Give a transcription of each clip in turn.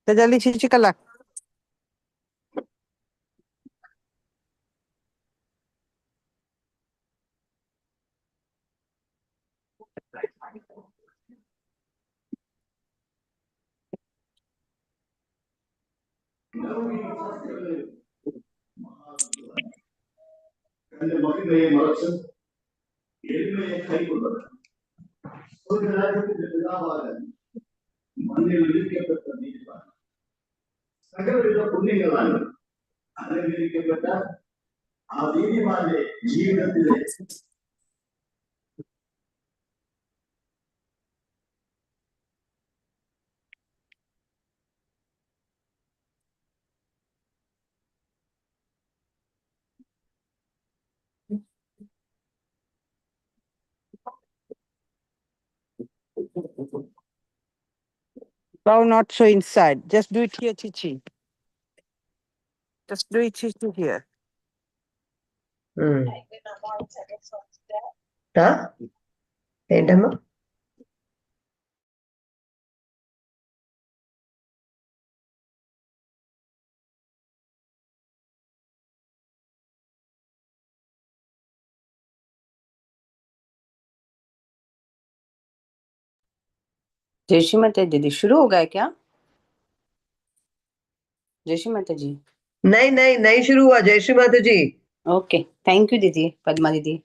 Tadali chichikala. அந்த மகிமையை மறைச்சு எளிமையை கைக்கொண்டது ஒரு நேரத்துக்கு பிதாவாக மண்ணில் விதிக்கப்பட்ட நீதிவான் சகலவித புண்ணியங்களால் அலங்கரிக்கப்பட்ட நீதிவானே ஜீவனத்திலே Now not so inside. Just do it here, Chichi. Just do it, Chichi, here. ఏంటమ్మా जय श्री माता दीदी शुरू हो गया क्या? जय श्री माता जी। नहीं शुरू हुआ जय श्री माता जी ओके थैंक यू दीदी पद्मा दीदी।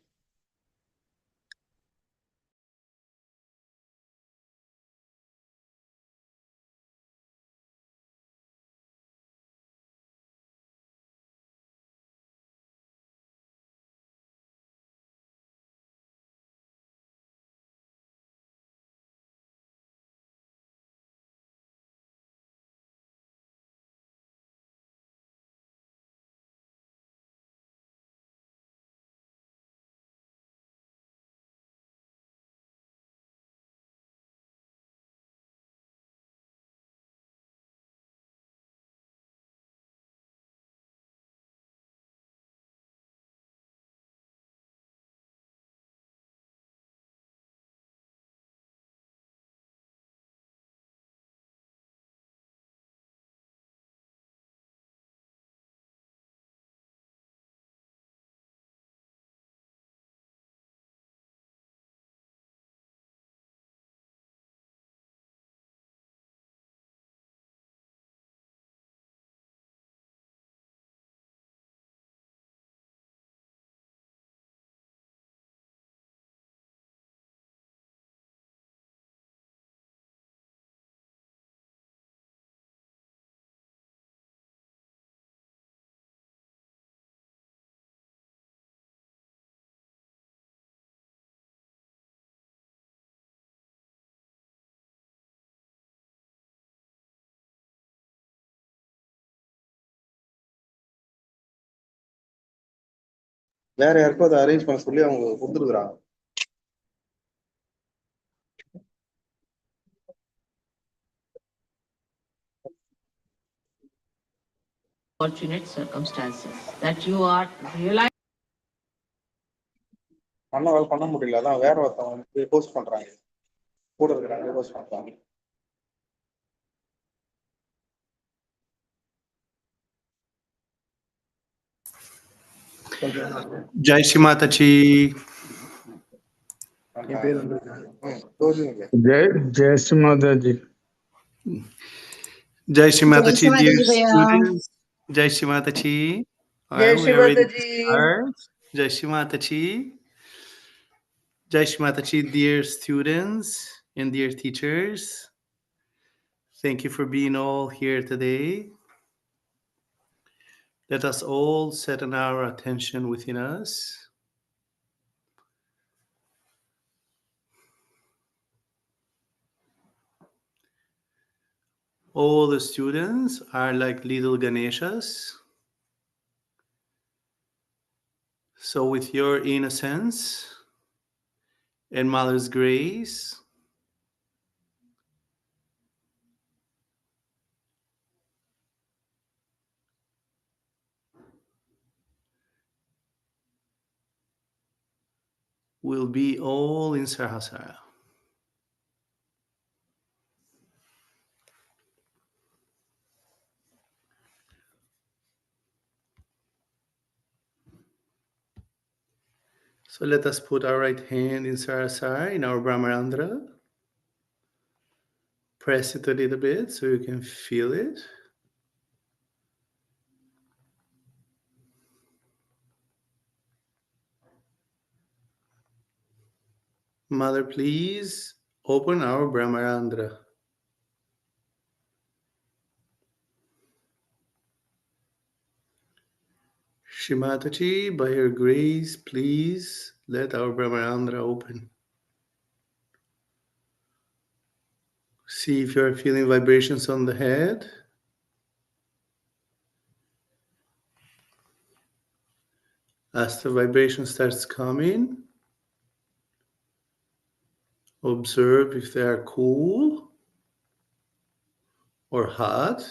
வேற யாருக்கும் அதை அரேஞ்ச் பண்ண சொல்லி அவங்க கொடுத்துருக்குறாங்க. Fortunate circumstances that you are realizing. பண்ண முடியல, அதான் வேற ஒருத்தவங்க வந்து போஸ்ட் பண்றாங்க, கூட இருக்கிறாங்க போஸ்ட் பண்றாங்க. जय श्री माता जी। जय श्री माता जी। जय श्री माता जी dear students। जय श्री माता जी। जय श्री माता जी। जय श्री माता जी। Jai Shri Mata Ji, dear students and dear teachers. Thank you for being all here today. Let us all set our attention within us. All the students are like little Ganeshas. So with your innocence and Mother's grace, will be all in Sahasrara. So let us put our right hand in Sahasrara in our Brahmarandra. Press it a little bit so you can feel it. Mother, please open our Brahmarandra. Shrimataji, by your grace, please let our Brahmarandra open. See if you are feeling vibrations on the head. As the vibration starts coming, observe if they are cool or hot.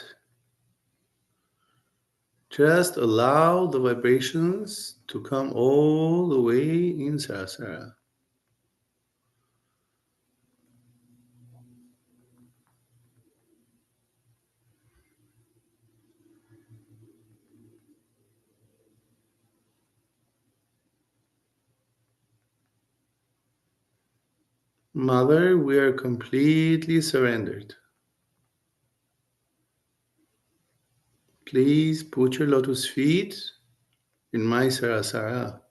Just allow the vibrations to come all the way in Sahasrara. Mother, we are completely surrendered. Please put your lotus feet in my Sahasrara.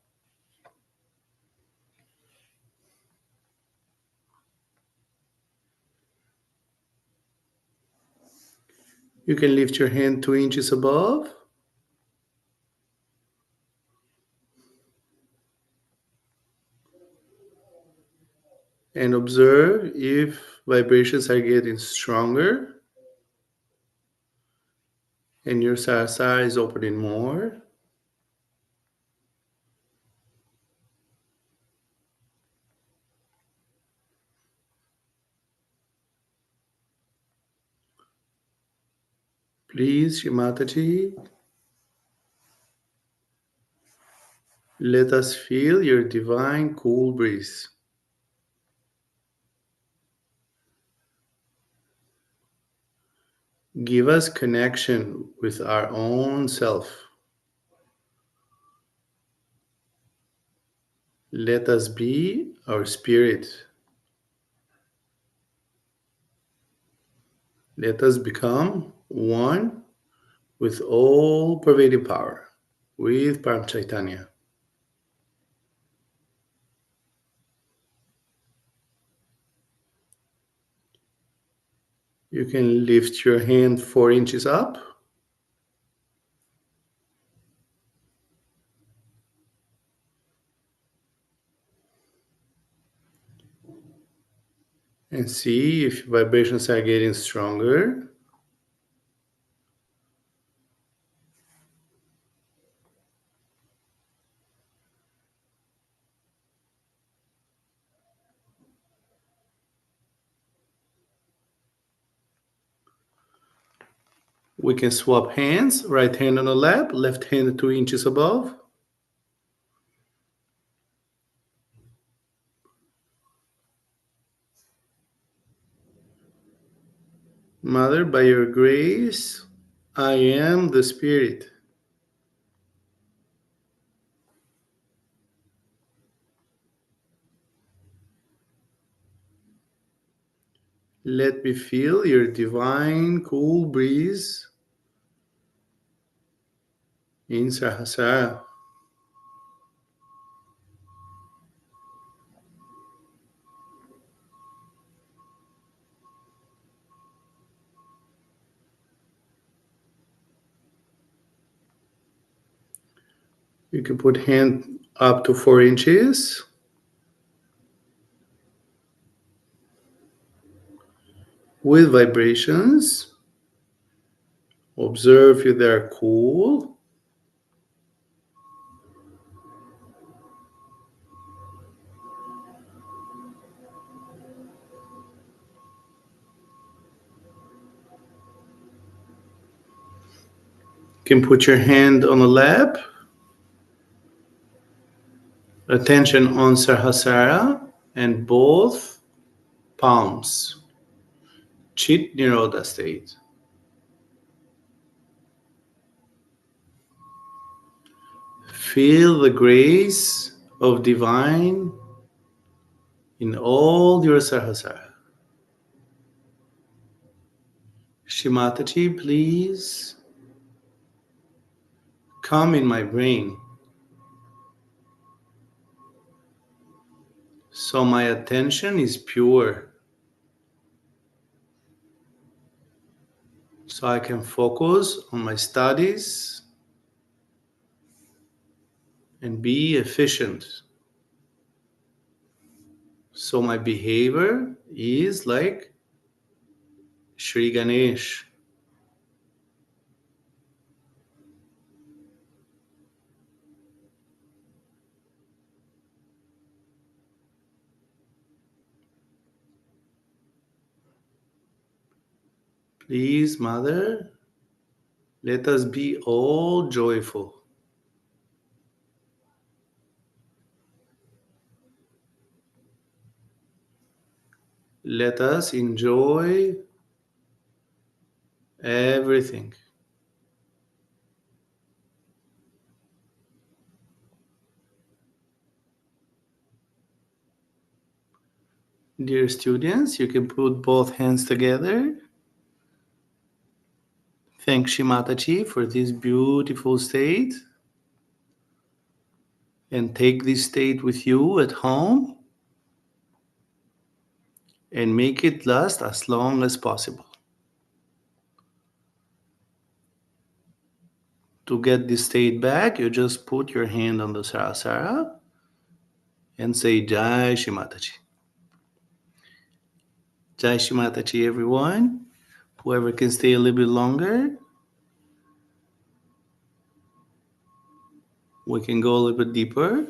You can lift your hand 2 inches above. And observe if vibrations are getting stronger and your Sahasrara is opening more. Please, Shrimataji, let us feel your divine cool breeze. Give us connection with our own self. Let us be our spirit. Let us become one with all pervading power, with Param Chaitanya. You can lift your hand 4 inches up. And see if vibrations are getting stronger. We can swap hands, right hand on the lap, left hand 2 inches above. Mother, by your grace, I am the spirit. Let me feel your divine cool breeze in Sahasrara. You can put hand up to 4 inches. With vibrations. Observe if they are cool. You can put your hand on the lap. Attention on Sahasrara and both palms. Chit Nirodha state. Feel the grace of divine in all your Sahasrara. Shrimataji, please come in my brain so my attention is pure, so I can focus on my studies and be efficient. So my behavior is like Sri Ganesh. Please, Mother, let us be all joyful. Let us enjoy everything. Dear students, you can put both hands together. Thank Shrimataji for this beautiful state. And take this state with you at home and make it last as long as possible. To get this state back, you just put your hand on the Sahasrara and say Jai Shrimataji. Jai Shrimataji, everyone. Whoever can stay a little bit longer, we can go a little bit deeper.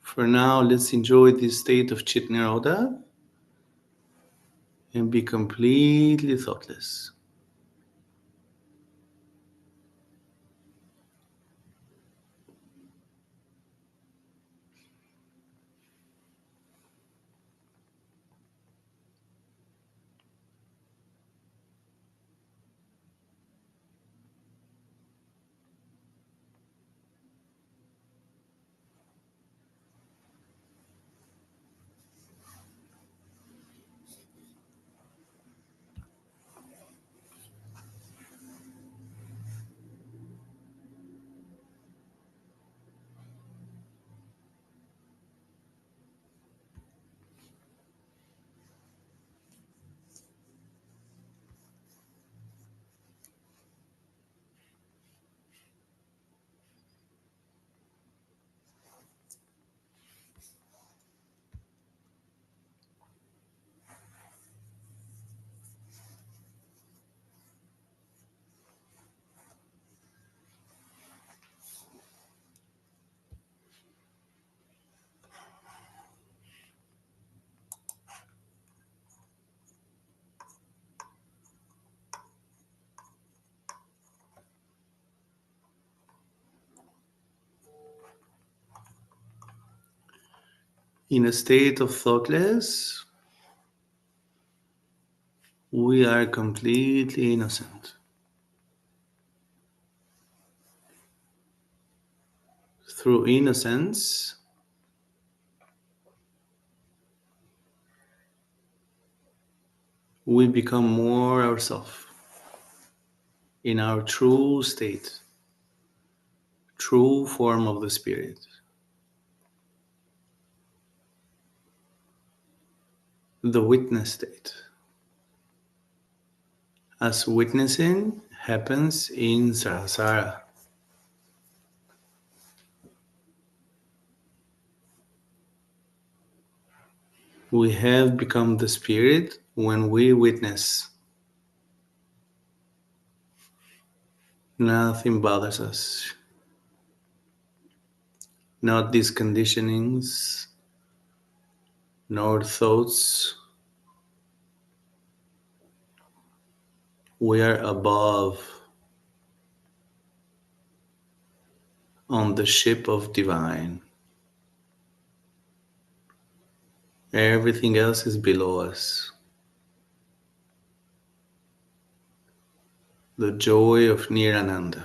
For now, let's enjoy this state of Chit Nirodha and be completely thoughtless. In a state of thoughtless, we are completely innocent. Through innocence, we become more ourselves in our true state, true form of the Spirit. The witness state. As witnessing happens in Sahasrara. We have become the Spirit when we witness. Nothing bothers us. Not these conditionings, nor thoughts. We are above. on the ship of divine. Everything else is below us. The joy of Nirananda.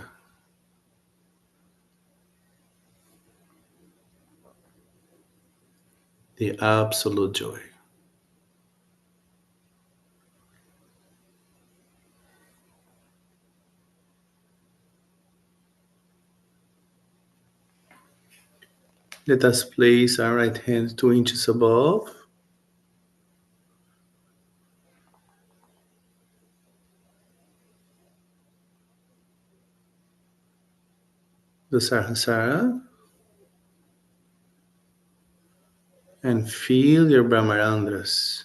The absolute joy. Let us place our right hand 2 inches above. The Sahasrara. And feel your Brahmarandhras.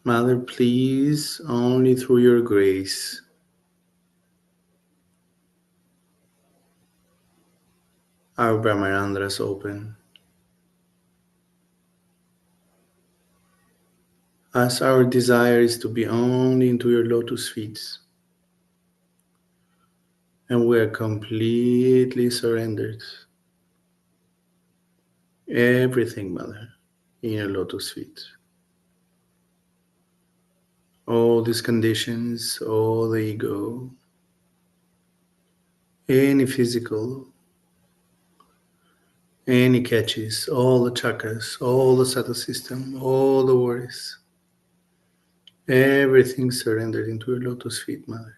Mother, please, only through your grace, our Brahmarandhras open. As our desire is to be only into your lotus feet. And we are completely surrendered. Everything, Mother, in your lotus feet. All these conditions, all the ego, any physical, any catches, all the chakras, all the subtle system, all the worries. Everything surrendered into your lotus feet, Mother.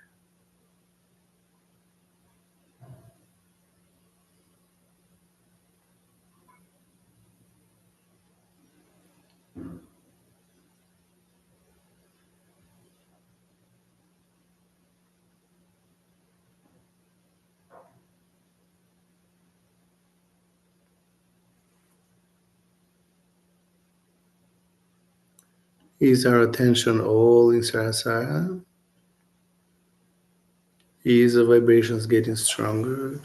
Is our attention all in Sahasrara? Is the vibrations getting stronger?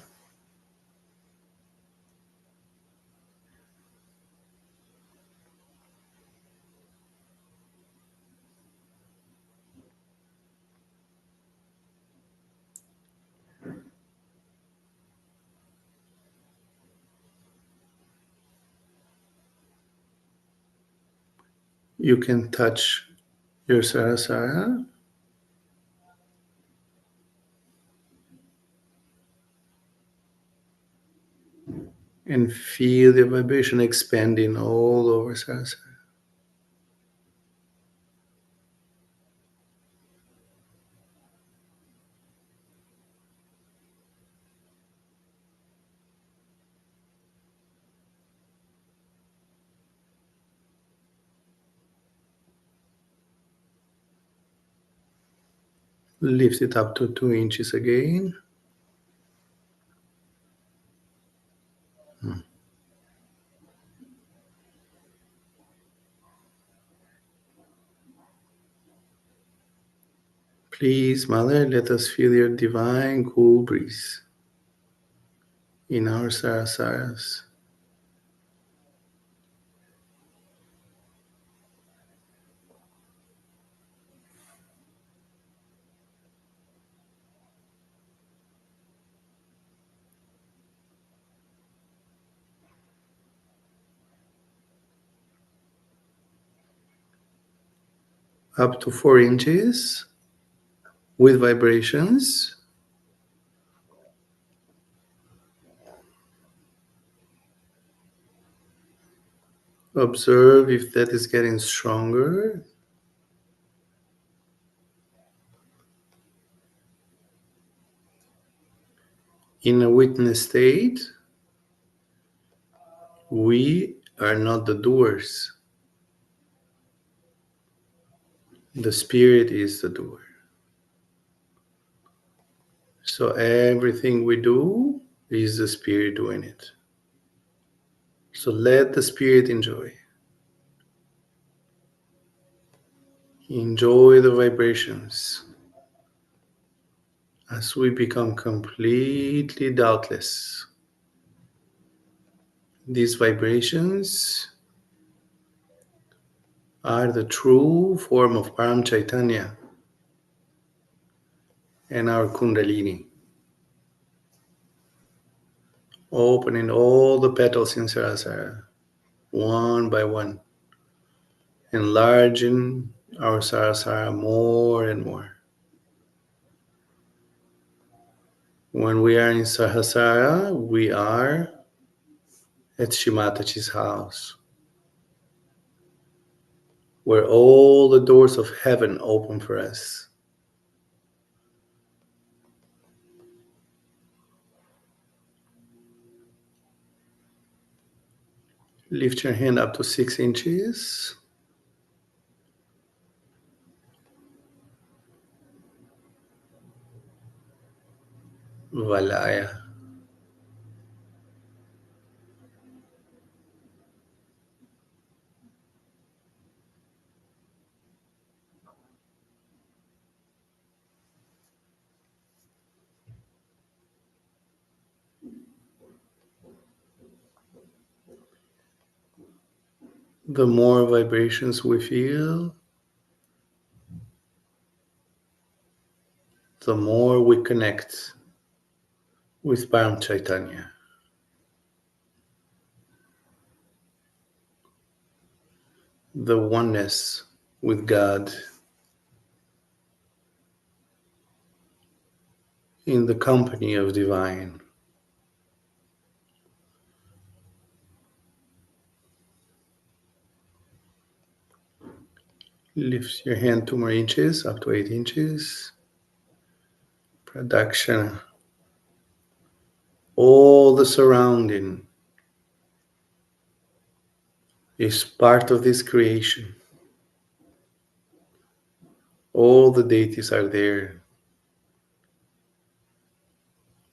You can touch your Sahasrara and feel the vibration expanding all over Sahasrara. Lift it up to 2 inches again. Please, Mother, let us feel your divine cool breeze in our Sahasaras. Up to 4 inches with vibrations. Observe if that is getting stronger. In a witness state, we are not the doers. The spirit is the doer. So everything we do is the spirit doing it. So let the spirit enjoy. Enjoy the vibrations as we become completely doubtless. These vibrations are the true form of Param Chaitanya and our Kundalini. opening all the petals in Sarasara, one by one, enlarging our Sarasara more and more. When we are in Sahasrara, we are at Shimataji's house, where all the doors of heaven open for us. Lift your hand up to 6 inches. Valaya. The more vibrations we feel, the more we connect with Param Chaitanya. The oneness with God in the company of divine. Lift your hand 2 more inches, up to 8 inches. Production. All the surrounding is part of this creation. All the deities are there,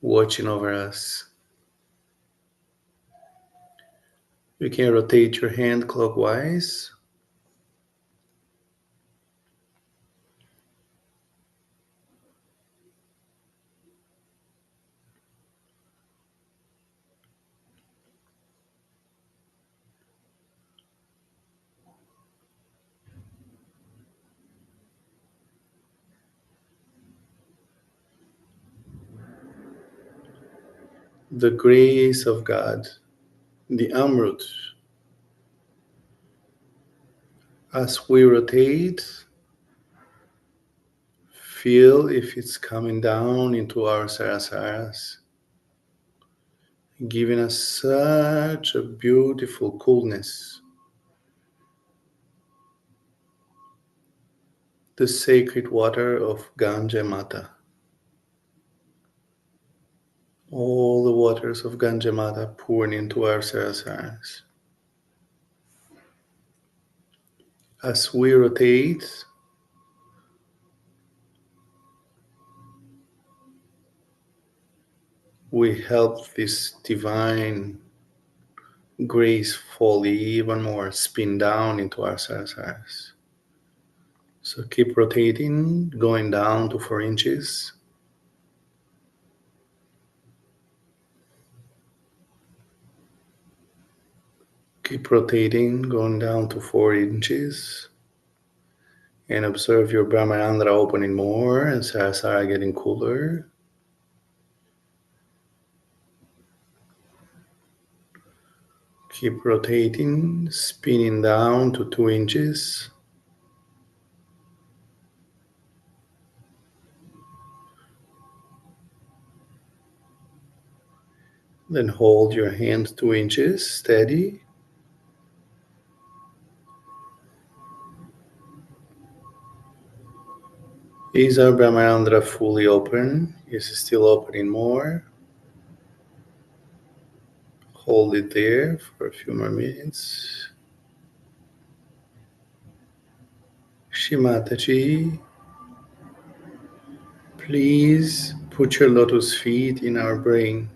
watching over us. You can rotate your hand clockwise. The grace of God, the Amrut, as we rotate, feel if it's coming down into our Sarasaras, giving us such a beautiful coolness. The sacred water of Ganja Mata. All the waters of Ganja Mata pouring into our Sarasaras. As we rotate, we help this divine grace fall even more, spin down into our Sarasaras. So keep rotating, going down to 4 inches. Keep rotating, going down to 4 inches. And observe your Brahmarandra opening more and Sarasara getting cooler. Keep rotating, spinning down to 2 inches. Then hold your hand 2 inches, steady. Is our Brahmarandra fully open? Is it still opening more? Hold it there for a few more minutes. Shimataji, please put your lotus feet in our brain.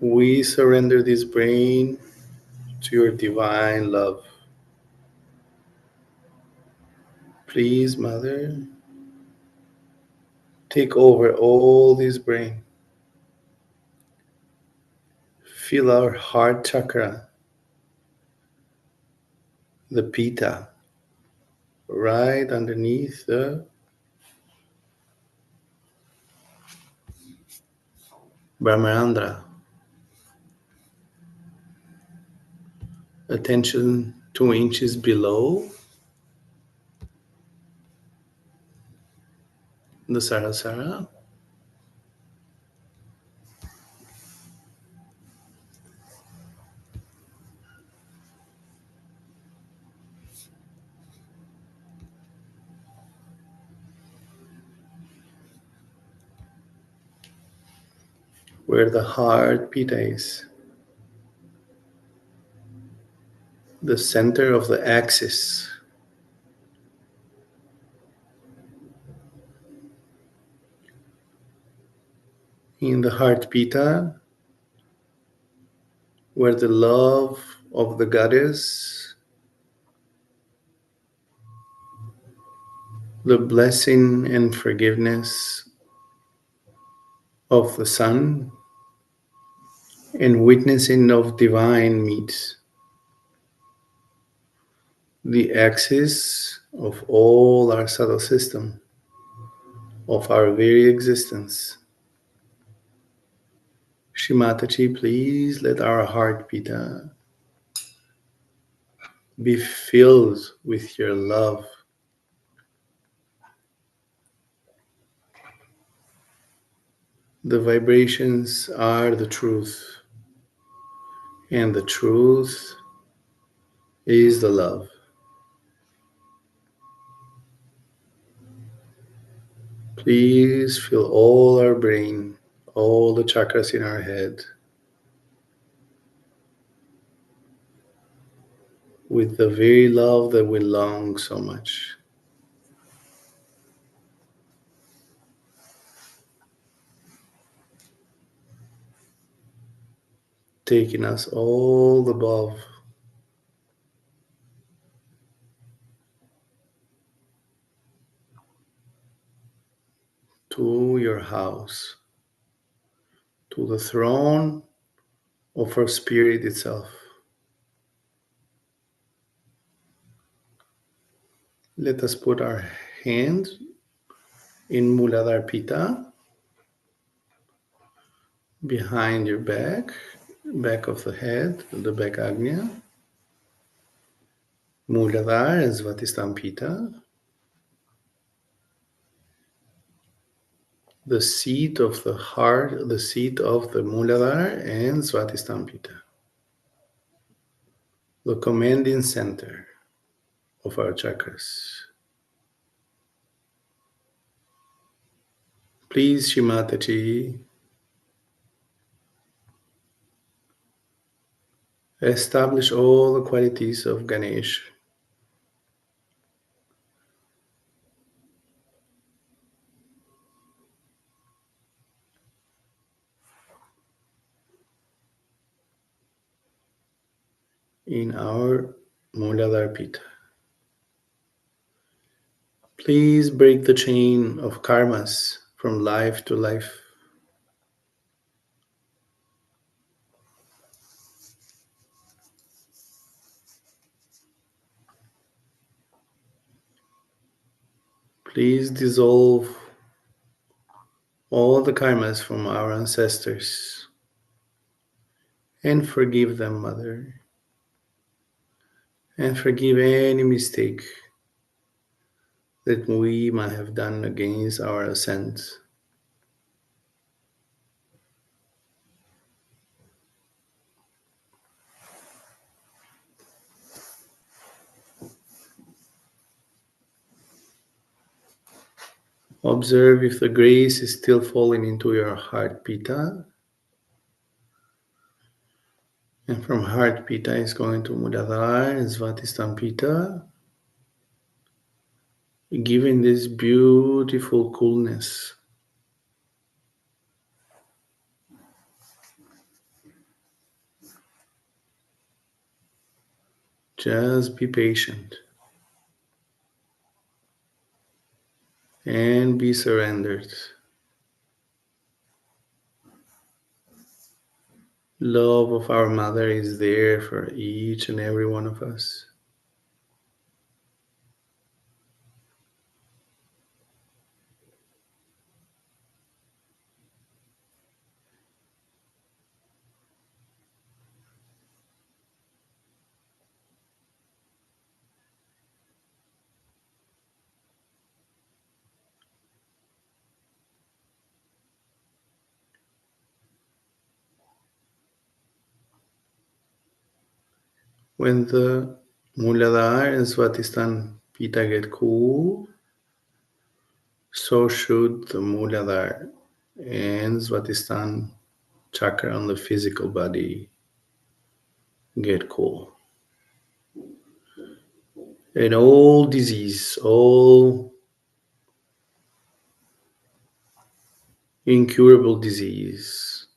We surrender this brain to your divine love. Please, Mother, take over all this brain. Feel our heart chakra, the Pitta, right underneath the Brahmarandra. Attention 2 inches below the Sarasara. Where the heart pita is. The center of the axis. In the heart pita, where the love of the goddess, the blessing and forgiveness of the sun, and witnessing of divine meet. The axis of all our subtle system, of our very existence. Shri Mataji, please let our heart pita be filled with your love. The vibrations are the truth, and the truth is the love. Please fill all our brain, all the chakras in our head with the very love that we long so much. Taking us all above to your house, to the throne of our spirit itself. Let us put our hand in Muladhara Pita, behind your back of the head, the back Agnya. Muladhara and Svatisthana Pita, the seat of the heart, the seat of the Muladhara and Svatisthana Pita, the commanding center of our chakras. Please, Shri Mataji, establish all the qualities of Ganesh in our Muladhara Pita. Please break the chain of karmas from life to life. Please dissolve all the karmas from our ancestors and forgive them, Mother, and forgive any mistake that we might have done against our ascent. Observe if the grace is still falling into your heart pita. And from heart pita is going to Muladhara and Svatisthana Pita, giving this beautiful coolness. Just be patient and be surrendered. Love of our Mother is there for each and every one of us. When the Muladhara and Svatisthana Pitta get cool, so should the Muladhara and Svatisthana chakra on the physical body get cool. And all disease, all incurable disease,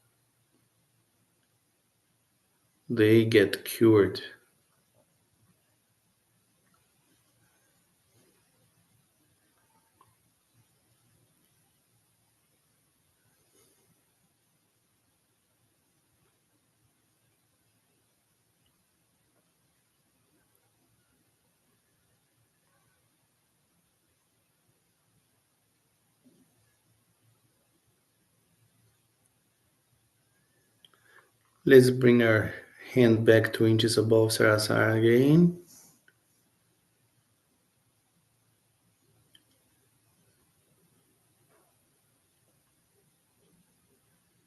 they get cured. Let's bring our hand back 2 inches above Sarasara again.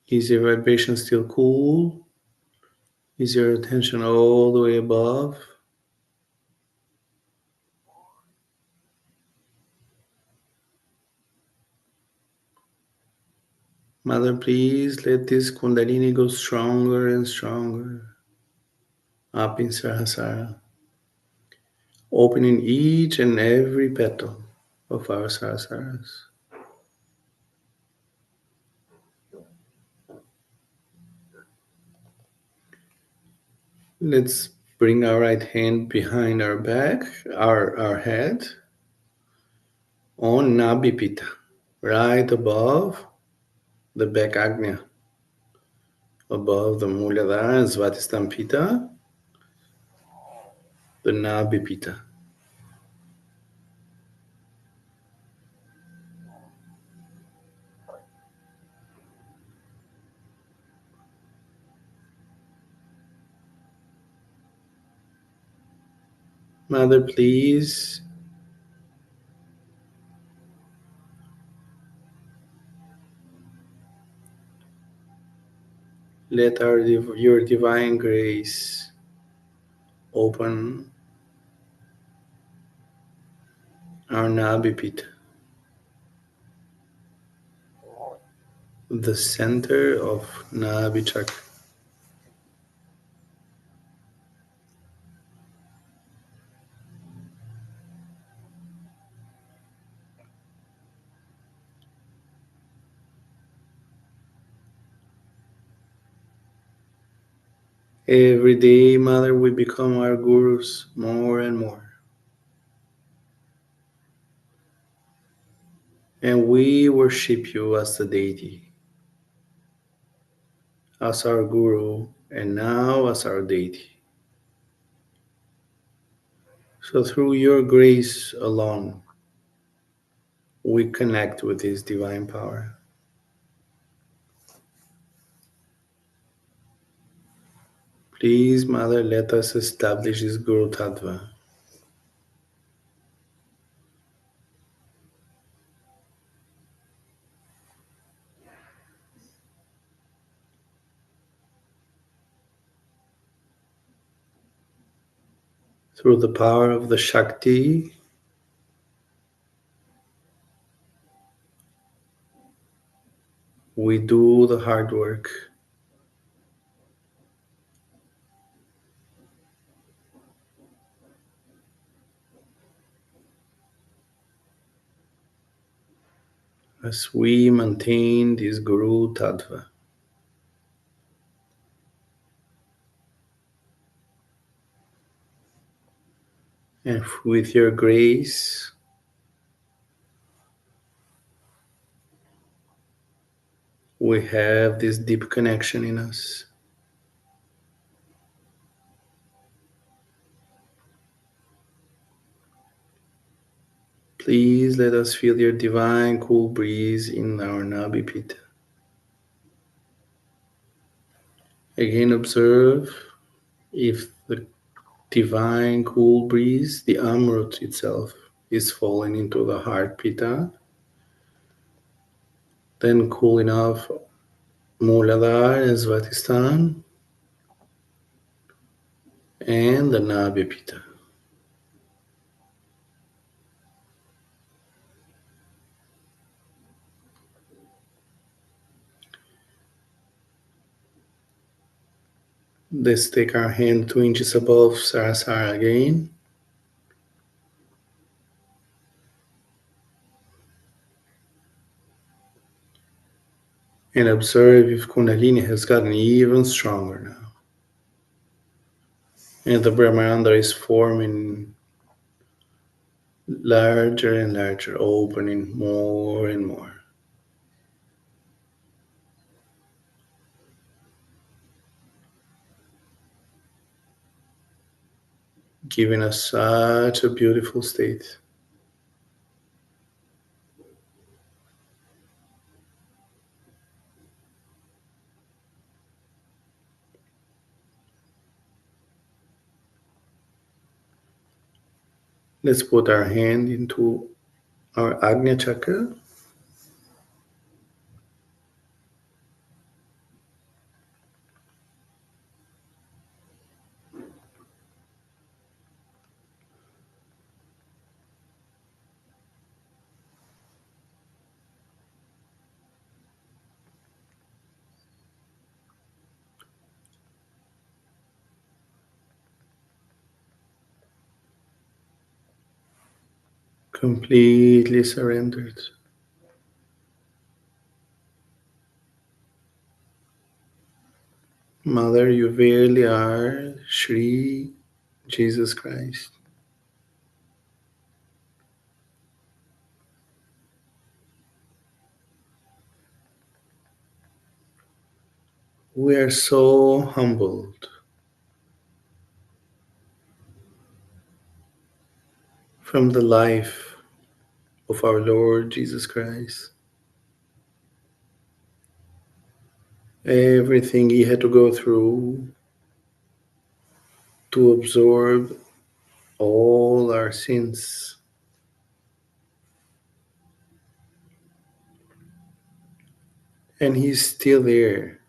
Is your vibration still cool? Is your attention all the way above? Mother, please let this Kundalini go stronger and stronger up in Sahasrara, opening each and every petal of our Sahasraras. Let's bring our right hand behind our back, our head, on Nabi Pitta, right above the back Agnya, above the Muladhara and Svatisthana Pitta, the Nabi Pitta. Mother, please let your divine grace open our Nabi Pitta, the center of Nabi Chakra. Every day, Mother, we become our gurus more and more. And we worship you as the deity, as our guru, and now as our deity. So through your grace alone, we connect with this divine power. Please, Mother, let us establish this Guru Tattva. Through the power of the Shakti, we do the hard work. As we maintain this Guru Tattva. And with your grace, we have this deep connection in us. Please let us feel your divine cool breeze in our Nabi Pitta. Again, observe if the divine cool breeze, the Amrut itself, is falling into the heart Pitta. Then cool enough Muladhara and Svatisthana. and the Nabhi Pita. Let's take our hand 2 inches above Sahasrara again. And observe if Kundalini has gotten even stronger now. And the Brahmanda is forming larger and larger, opening more and more. Giving us such a beautiful state. Let's put our hand into our Agnya Chakra. Completely surrendered. Mother, you verily are Shri Jesus Christ. We are so humbled from the life of our Lord Jesus Christ. Everything he had to go through to absorb all our sins. And he's still there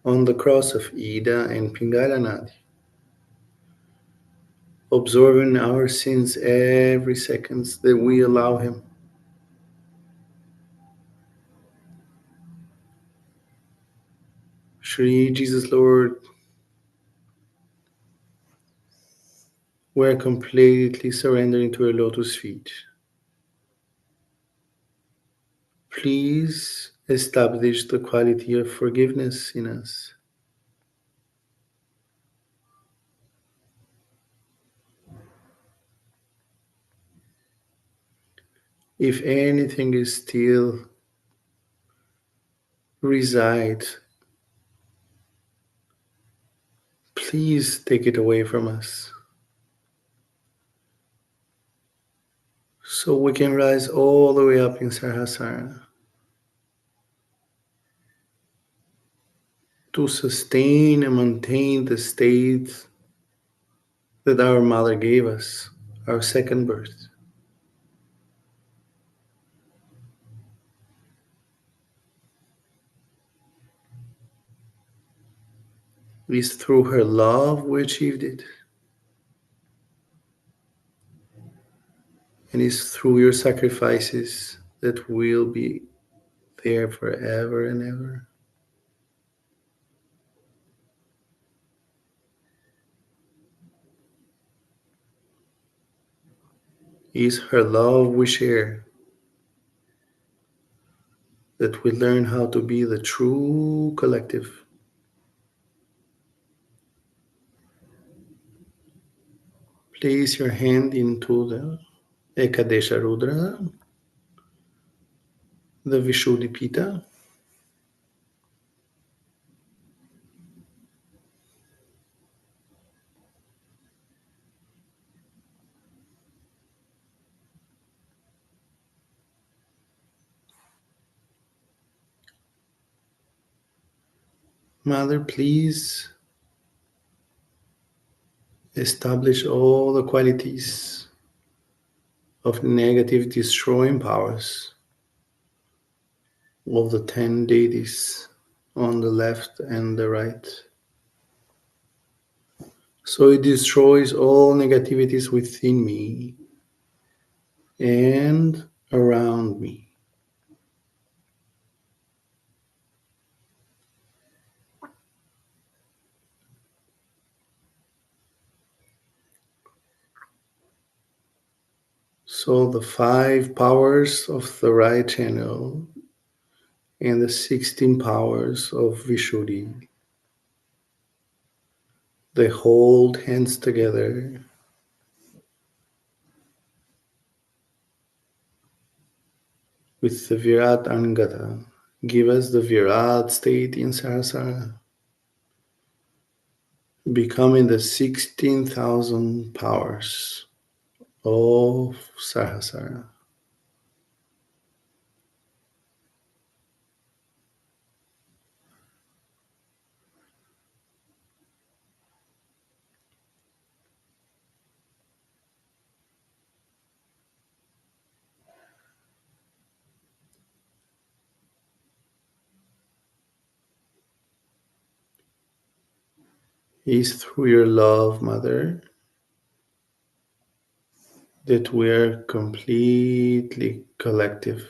on the cross of Ida and Pingala Nadi, absorbing our sins every second that we allow him. Shri Jesus Lord, we're completely surrendering to your lotus feet. Please establish the quality of forgiveness in us. If anything is still resides, please take it away from us, so we can rise all the way up in Sahasrara to sustain and maintain the state that our mother gave us, our second birth. It is through her love we achieved it. And it's through your sacrifices that we'll be there forever and ever. It's her love we share that we learn how to be the true collective. Place your hand into the Ekadesha Rudra, the Vishuddhipita. Mother, please establish all the qualities of negative destroying powers of the 10 deities on the left and the right. So it destroys all negativities within me and around me. So the 5 powers of the right channel and the 16 powers of Vishuddhi, they hold hands together with the Virat Angata, give us the Virat state in Sahasrara, becoming the 16,000 powers of Sahasrara. Is through your love, Mother, that we are completely collective.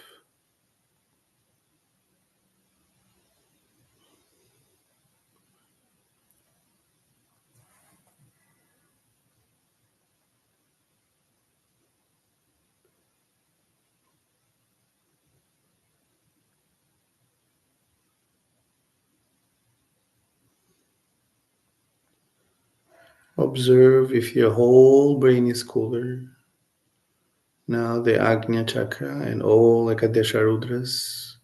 Observe if your whole brain is cooler. Now the Agnya Chakra and all Ekadesha Rudras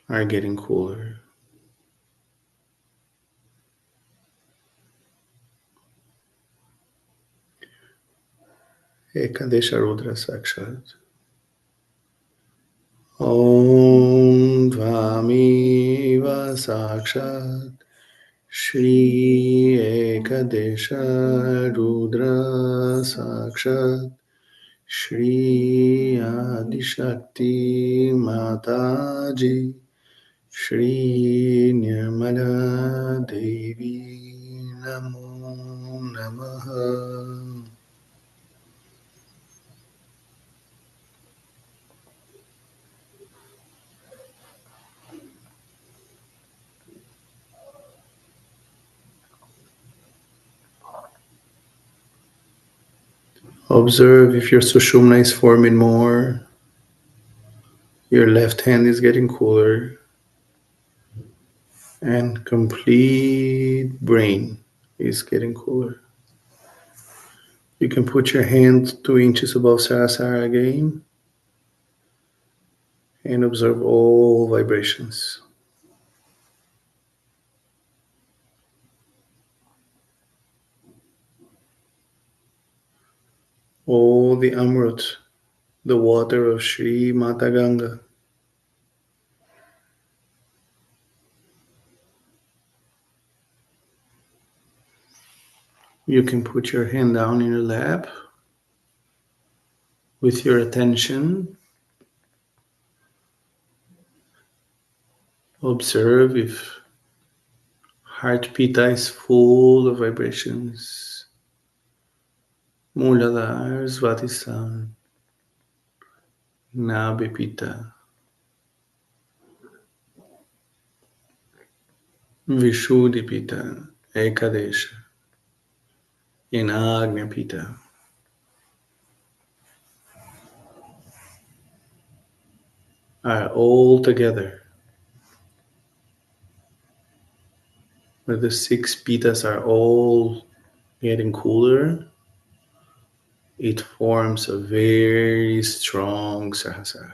are getting cooler. Ekadesha Rudra Sakshat. Om Dvamiva Sakshat Shri Ekadesha Rudra Sakshat Shri Adishakti Mataji Shri Nirmala Devi Namo Namaha. Observe if your sushumna is forming more, your left hand is getting cooler, and complete brain is getting cooler. You can put your hand 2 inches above Sarasara again and observe all vibrations. All the Amrut, the water of Shri Mata Ganga. You can put your hand down in your lap with your attention. Observe if heart pita is full of vibrations. Muladhara, Svatisthana, Nabhi pita, Vishuddhi pita, Ekadesha, and Agnya pita are all together. Where the 6 pitas are all getting cooler, it forms a very strong sahasrara.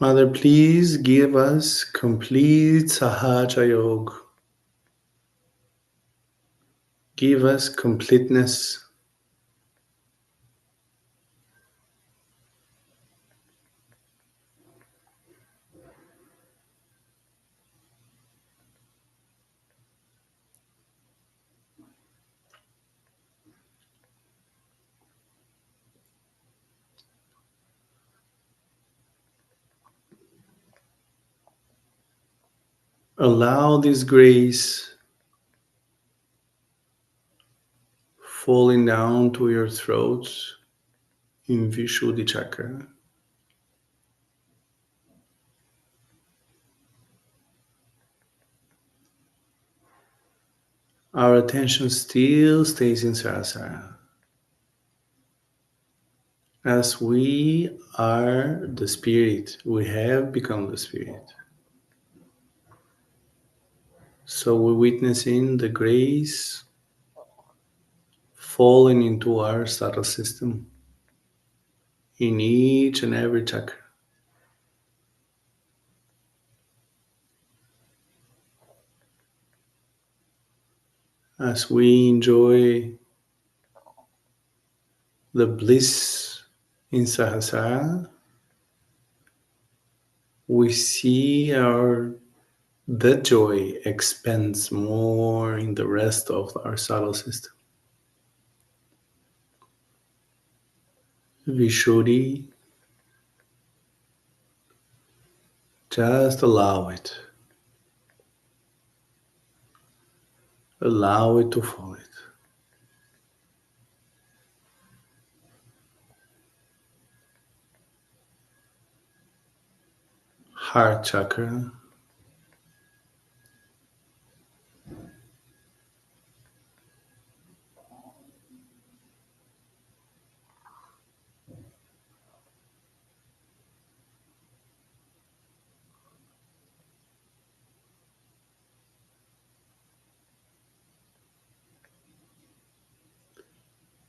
Mother, please give us complete Sahaja Yoga. Give us completeness. Allow this grace falling down to your throat in Vishuddhi chakra. Our attention still stays in Sahasrara, as we are the spirit, we have become the spirit. So we're witnessing the grace falling into our subtle system in each and every chakra. As we enjoy the bliss in Sahasrara, we see that joy expands more in the rest of our subtle system. Vishuddhi, just allow it. Allow it to fall. Heart chakra.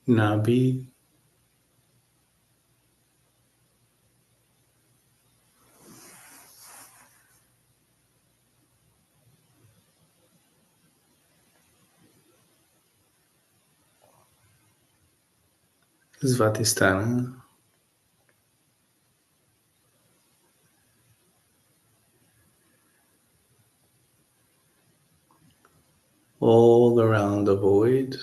Nabi. Svatisthana. All around the void.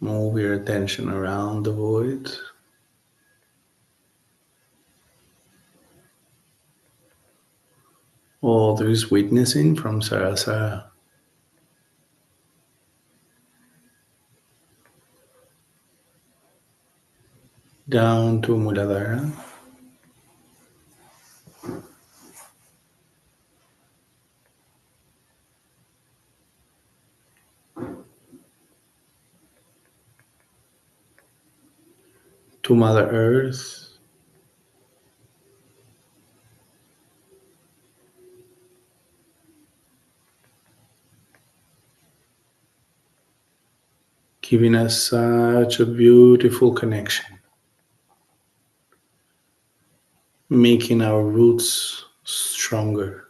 Move your attention around the void. All there is witnessing from Sarasara. Down to Muladhara. To Mother Earth. Giving us such a beautiful connection. Making our roots stronger.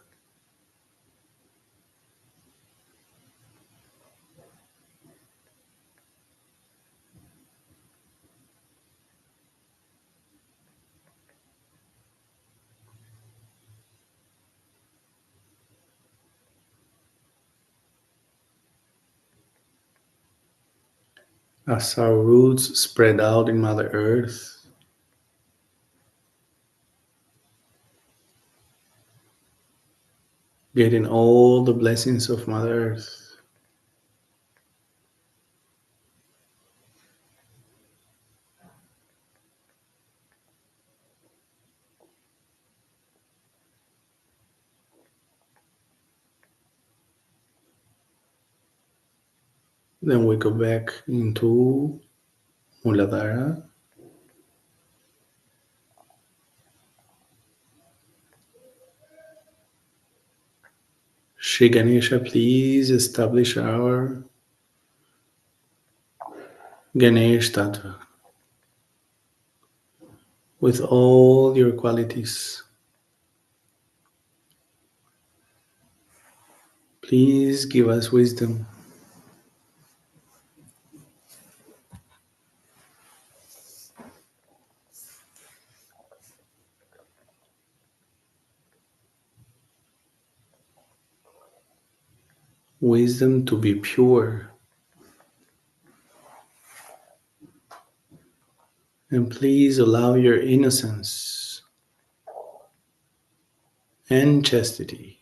As our roots spread out in Mother Earth, getting all the blessings of Mother Earth. Then we go back into Muladhara. Shri Ganesha, please establish our Ganesh Tattva with all your qualities. Please give us wisdom. Wisdom to be pure. And please allow your innocence and chastity.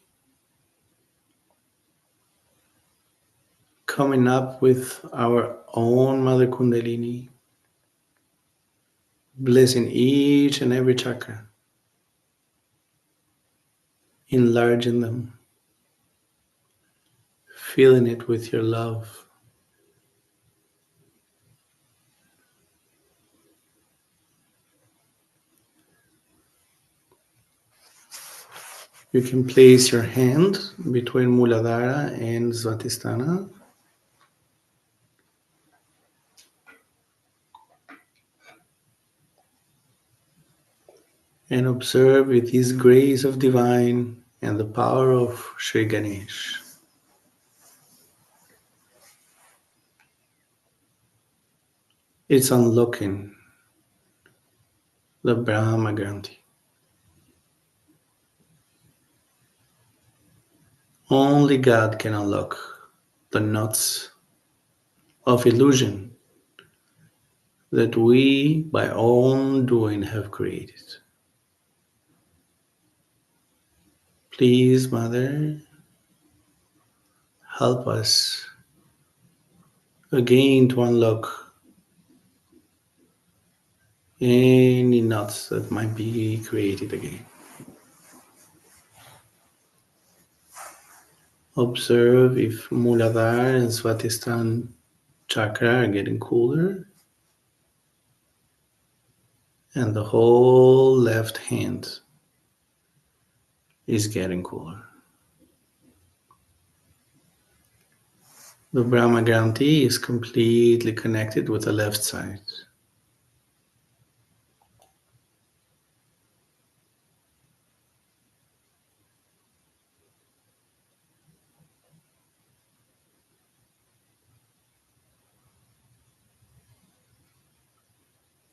Coming up with our own Mother Kundalini, blessing each and every chakra, enlarging them, filling it with your love. You can place your hand between Muladhara and Svatisthana. And observe with this grace of divine and the power of Sri Ganesh. It's unlocking the Brahma Granthi. Only God can unlock the knots of illusion that we, by own doing, have created. Please, Mother, help us again to unlock any knots that might be created again. Observe if Muladhara and Svatisthana chakra are getting cooler, and the whole left hand is getting cooler. The Brahma Granthi is completely connected with the left side.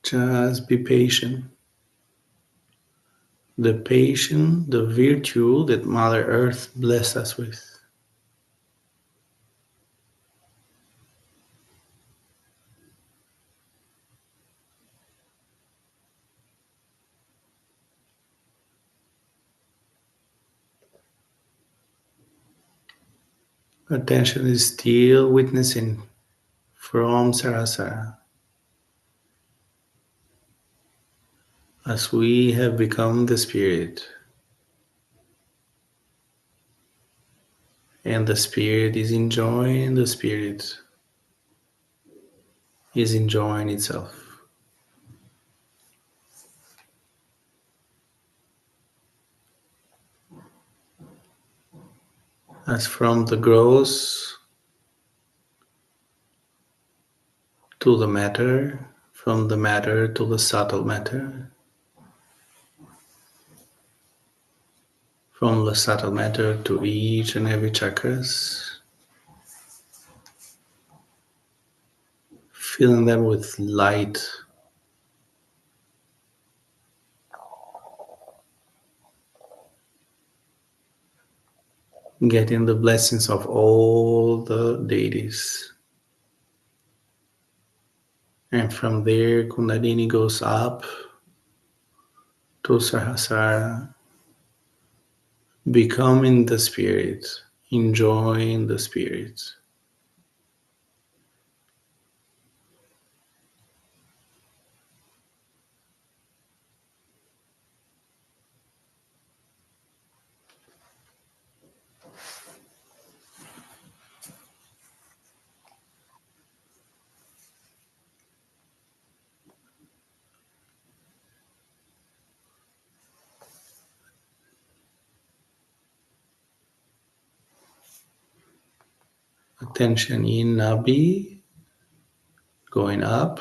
Just be patient. The patience, the virtue that Mother Earth blessed us with. Attention is still witnessing from Sarasara as we have become the Spirit, and the Spirit is enjoying the Spirit is enjoying itself. As from the gross to the matter, from the matter to the subtle matter, from the subtle matter to each and every chakras, filling them with light, getting the blessings of all the deities. And from there, Kundalini goes up to Sahasrara, becoming the Spirit, enjoying the Spirit. Attention in Nabi, going up.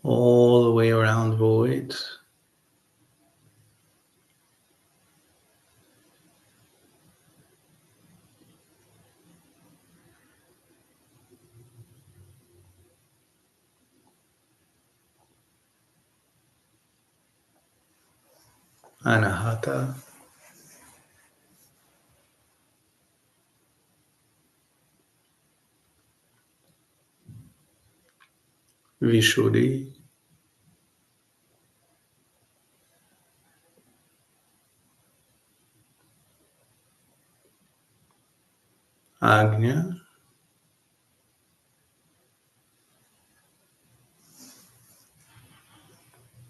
All the way around void. Anahata. Vishuddhi, Agnya,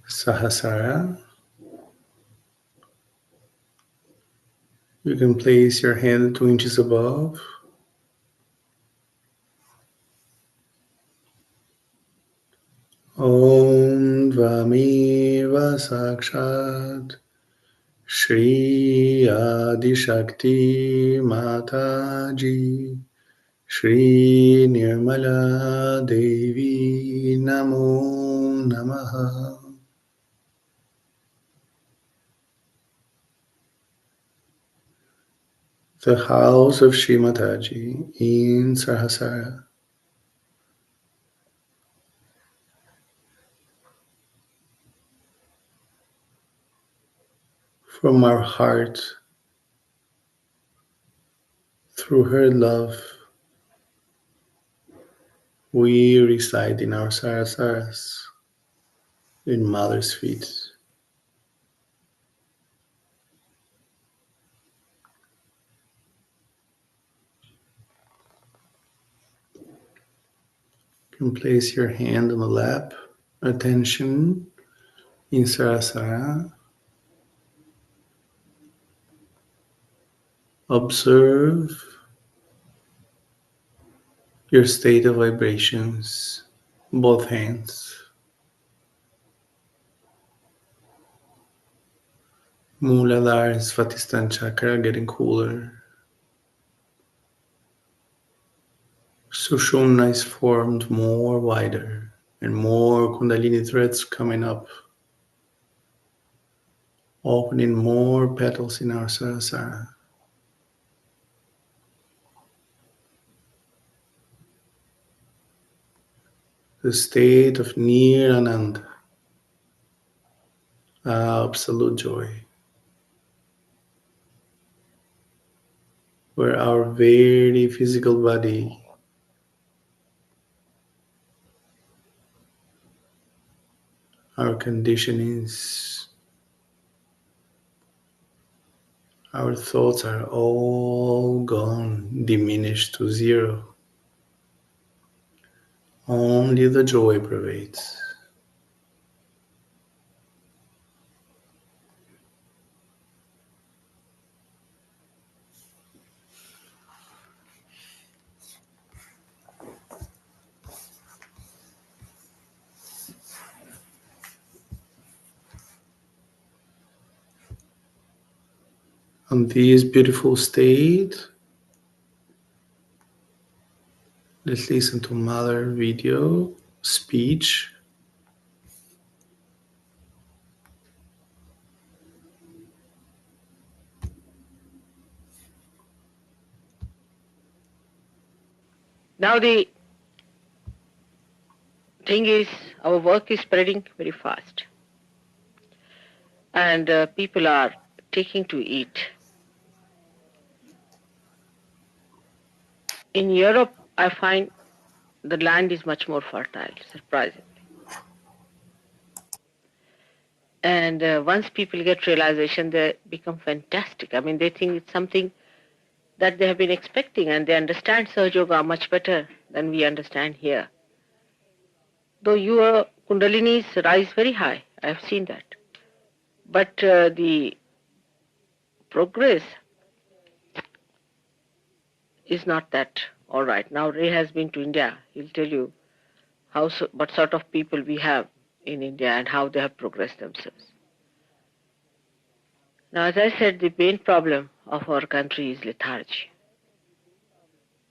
Sahasrara. You can place your hand 2 inches above. Om Dvameva Sakshat Shri Adi Shakti Mataji Shri Nirmala Devi Namo Namaha. The house of Shri Mataji in Sahasrara. From our heart, through her love, we reside in our Sarasaras, in Mother's feet. You can place your hand on the lap, attention in Sarasara. Observe your state of vibrations, both hands. Mooladhara and Svatisthana chakra getting cooler. Sushumna is formed more wider and more Kundalini threads coming up, opening more petals in our Sarasara. The state of near Ananda, absolute joy, where our very physical body our conditionings, our thoughts are all gone, diminished to zero. Only the joy pervades. On this beautiful state, let's listen to Mother video, speech. Now the thing is, our work is spreading very fast. And people are taking to eat. In Europe, I find the land is much more fertile, surprisingly. And once people get realization, they become fantastic. I mean, they think it's something that they have been expecting, and they understand Sahaja Yoga much better than we understand here. Though your Kundalinis rise very high, I have seen that. But the progress is not that all right. Now Ray has been to India. He'll tell you what sort of people we have in India and how they have progressed themselves. Now, as I said, the main problem of our country is lethargy.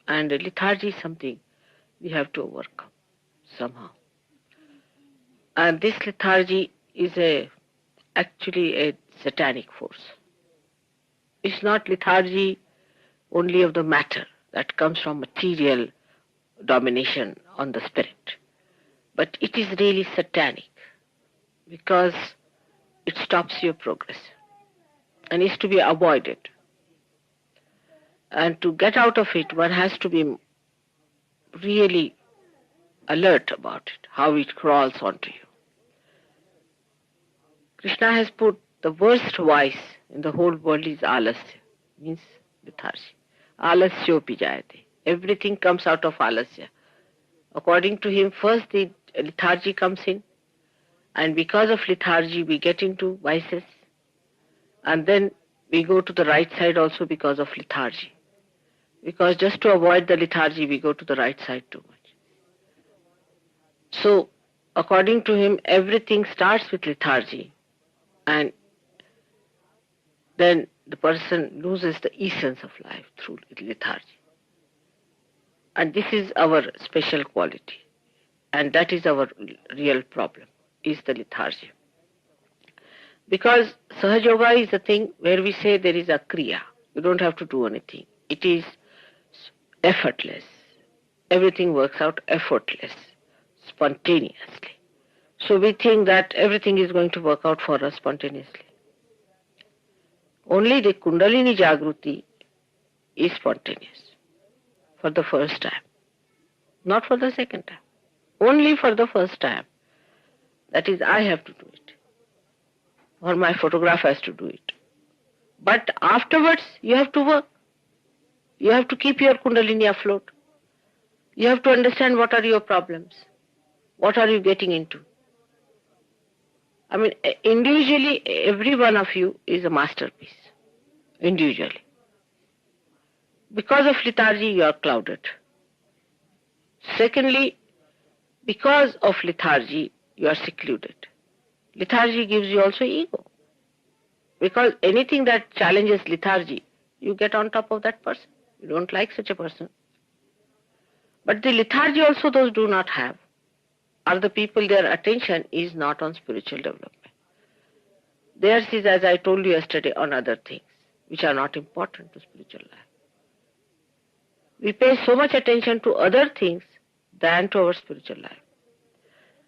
And lethargy is something we have to overcome somehow. And this lethargy is actually a satanic force. It's not lethargy only of the matter that comes from material domination on the spirit, but it is really satanic because it stops your progress and is to be avoided. And to get out of it, one has to be really alert about it, how it crawls onto you. Krishna has put the worst vice in the whole world is alasya, means lethargy. Alasyopi jayate. Everything comes out of alasya. According to him, first the lethargy comes in, and because of lethargy we get into vices, and then we go to the right side also because of lethargy. Because just to avoid the lethargy, we go to the right side too much. So, according to him, everything starts with lethargy, and then the person loses the essence of life through lethargy. And this is our special quality, and that is our real problem, is the lethargy. Because Sahaja Yoga is the thing where we say there is a kriya. You don't have to do anything. It is effortless. Everything works out effortless, spontaneously. So we think that everything is going to work out for us spontaneously. Only the Kundalini Jagruti is spontaneous for the first time, not for the second time. Only for the first time. That is, I have to do it, or my photograph has to do it. But afterwards, you have to work. You have to keep your Kundalini afloat. You have to understand what are your problems. What are you getting into? I mean, individually, every one of you is a masterpiece. Individually. Because of lethargy, you are clouded. Secondly, because of lethargy, you are secluded. Lethargy gives you also ego. Because anything that challenges lethargy, you get on top of that person. You don't like such a person. But the lethargy also those do not have are the people their attention is not on spiritual development. Theirs is, as I told you yesterday, on other things which are not important to spiritual life. We pay so much attention to other things than to our spiritual life.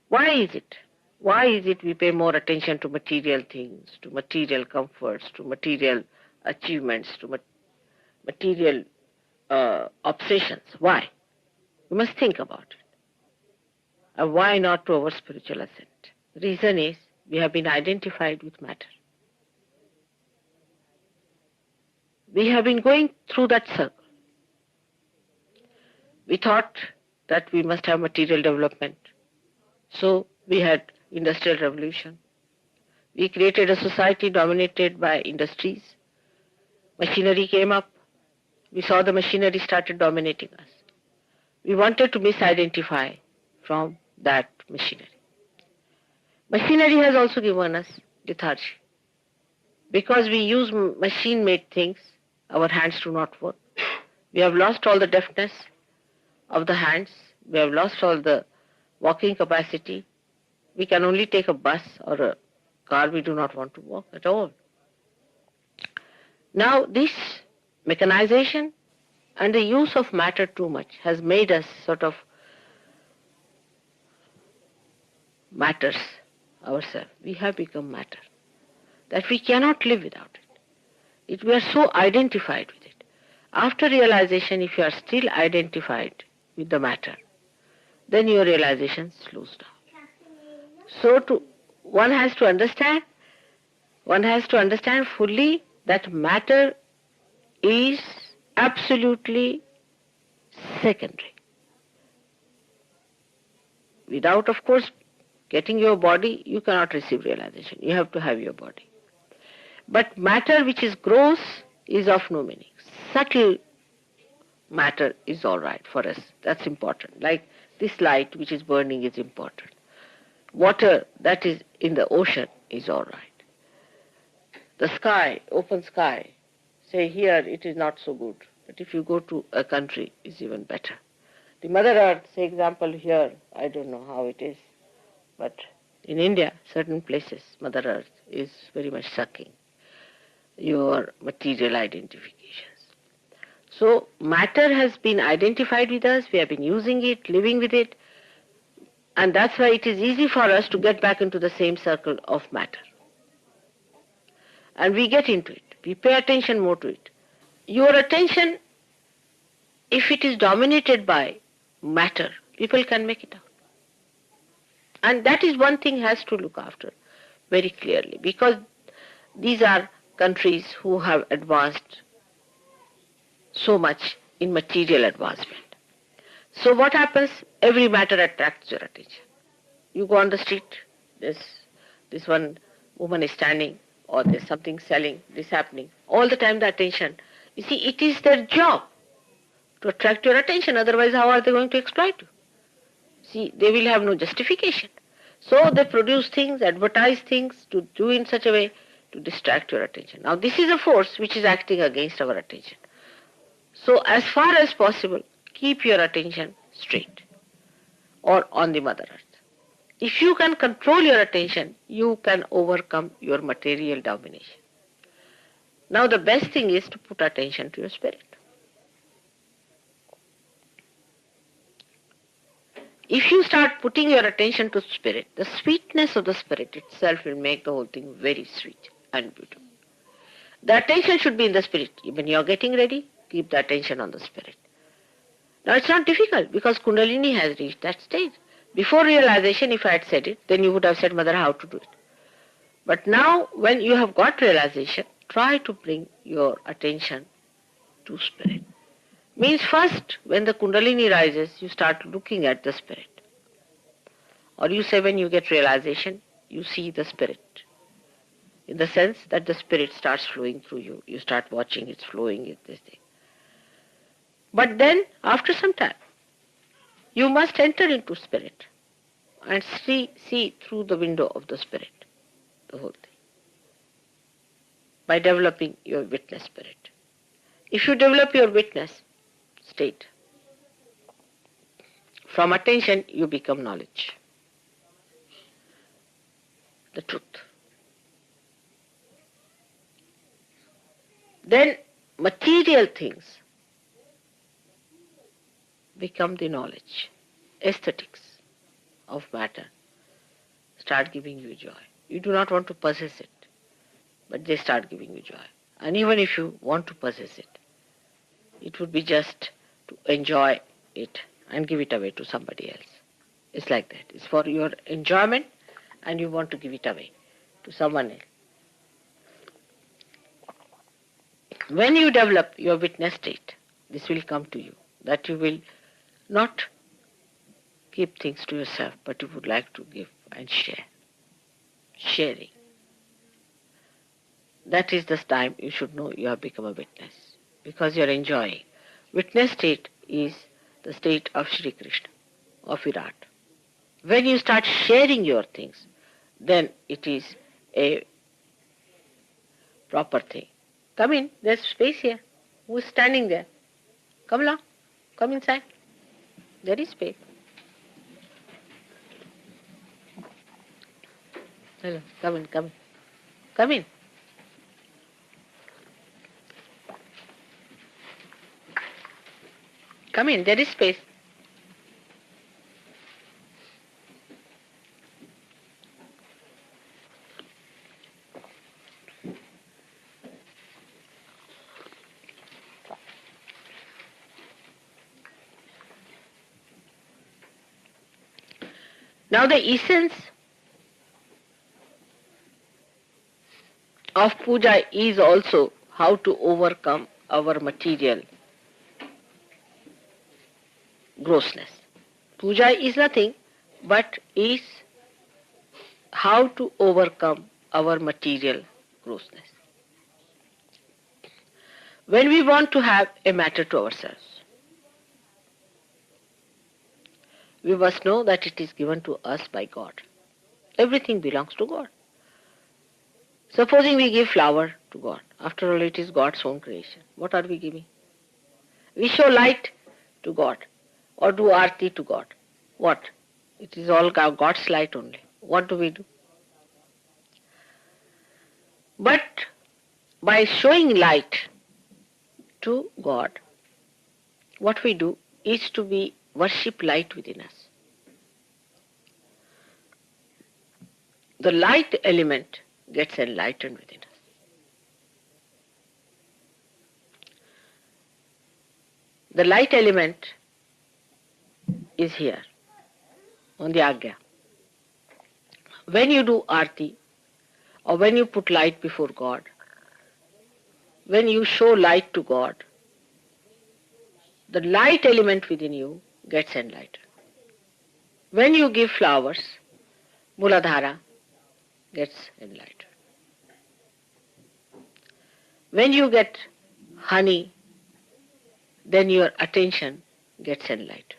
Why is it? Why is it we pay more attention to material things, to material comforts, to material achievements, to material obsessions? Why? We must think about it. And why not to our spiritual ascent? The reason is we have been identified with matter. We have been going through that circle. We thought that we must have material development. So we had industrial revolution. We created a society dominated by industries. Machinery came up. We saw the machinery started dominating us. We wanted to misidentify from that machinery. Machinery has also given us lethargy. Because we use machine-made things, our hands do not work. We have lost all the deftness of the hands. We have lost all the walking capacity. We can only take a bus or a car. We do not want to walk at all. Now this mechanization and the use of matter too much has made us sort of matters ourselves. We have become matter. That we cannot live without it. We are so identified with it. After realization, if you are still identified with the matter, then your realization slows down. So one has to understand fully that matter is absolutely secondary. Without, of course, getting your body, you cannot receive realization. You have to have your body. But matter which is gross is of no meaning. Subtle matter is all right for us. That's important. Like this light which is burning is important. Water that is in the ocean is all right. The sky, open sky, say here it is not so good. But if you go to a country, it's even better. The Mother Earth, say example here, I don't know how it is, but in India, certain places, Mother Earth is very much sucking your material identifications. So matter has been identified with us, we have been using it, living with it, and that's why it is easy for us to get back into the same circle of matter. And we get into it. We pay attention more to it. Your attention, if it is dominated by matter, people can make it out. And that is one thing has to look after very clearly, because these are countries who have advanced so much in material advancement. So what happens? Every matter attracts your attention. You go on the street, this one woman is standing, or there's something selling, this happening. All the time the attention. You see, it is their job to attract your attention, otherwise how are they going to exploit you? See, they will have no justification. So they produce things, advertise things to do in such a way to distract your attention. Now this is a force which is acting against our attention. So as far as possible, keep your attention straight or on the Mother Earth. If you can control your attention, you can overcome your material domination. Now the best thing is to put attention to your spirit. If you start putting your attention to spirit, the sweetness of the spirit itself will make the whole thing very sweet and beautiful. The attention should be in the spirit. When you are getting ready, keep the attention on the spirit. Now it's not difficult because Kundalini has reached that stage. Before realization, if I had said it, then you would have said, Mother, how to do it? But now, when you have got realization, try to bring your attention to spirit. Means first, when the Kundalini rises, you start looking at the spirit. Or you say when you get realization, you see the spirit. In the sense that the spirit starts flowing through you. You start watching it's flowing, it's this thing. But then, after some time, you must enter into spirit and see through the window of the spirit, the whole thing, by developing your witness spirit. If you develop your witness state, from attention you become knowledge, the truth. Then material things become the knowledge. Aesthetics of matter start giving you joy. You do not want to possess it, but they start giving you joy. And even if you want to possess it, it would be just to enjoy it and give it away to somebody else. It's like that. It's for your enjoyment and you want to give it away to someone else. When you develop your witness state, this will come to you, that you will not keep things to yourself, but you would like to give and share. Sharing. That is the time you should know you have become a witness, because you are enjoying. Witness state is the state of Shri Krishna, of Virat. When you start sharing your things, then it is a proper thing. Come in, there's space here. Who is standing there? Come along, come inside. There is space. Hello, come in, come in. Come in. Come in, there is space. Now the essence of puja is also how to overcome our material grossness. Puja is nothing but is how to overcome our material grossness. When we want to have a matter to ourselves, we must know that it is given to us by God. Everything belongs to God. Supposing we give flower to God, after all it is God's own creation. What are we giving? We show light to God or do arti to God. What? It is all God's light only. What do we do? But by showing light to God, what we do is to be worship light within us. The light element gets enlightened within us. The light element is here on the Agya. when you do arti, or when you put light before God, when you show light to God, the light element within you gets enlightened. When you give flowers, Muladhara gets enlightened. When you get honey, then your attention gets enlightened.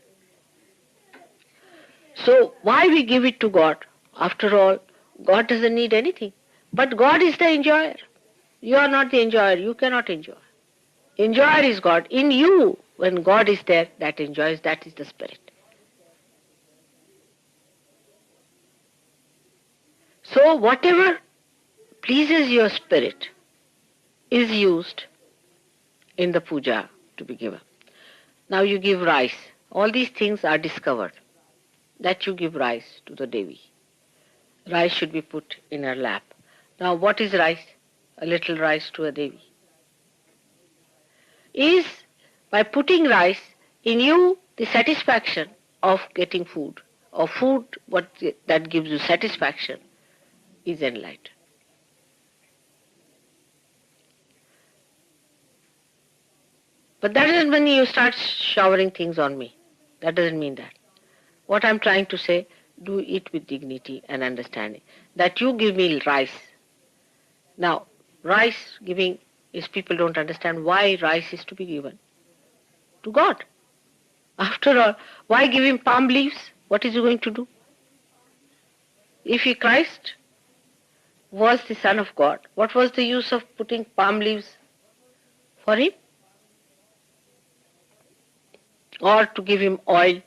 So why we give it to God? After all, God doesn't need anything. But God is the enjoyer. You are not the enjoyer. You cannot enjoy. Enjoyer is God. In you, when God is there, that enjoys, that is the spirit. So whatever pleases your spirit is used in the puja to be given. Now you give rice. All these things are discovered, that you give rice to the Devi. Rice should be put in her lap. Now what is rice? A little rice to a Devi. Is by putting rice in you the satisfaction of getting food, or food that gives you satisfaction is enlightened. But that doesn't mean you start showering things on me. That doesn't mean that. What I'm trying to say, do it with dignity and understanding. That you give me rice. Now, rice giving is people don't understand why rice is to be given to God. After all, why give him palm leaves? What is he going to do? If he Christ was the Son of God, what was the use of putting palm leaves for him? Or to give him oil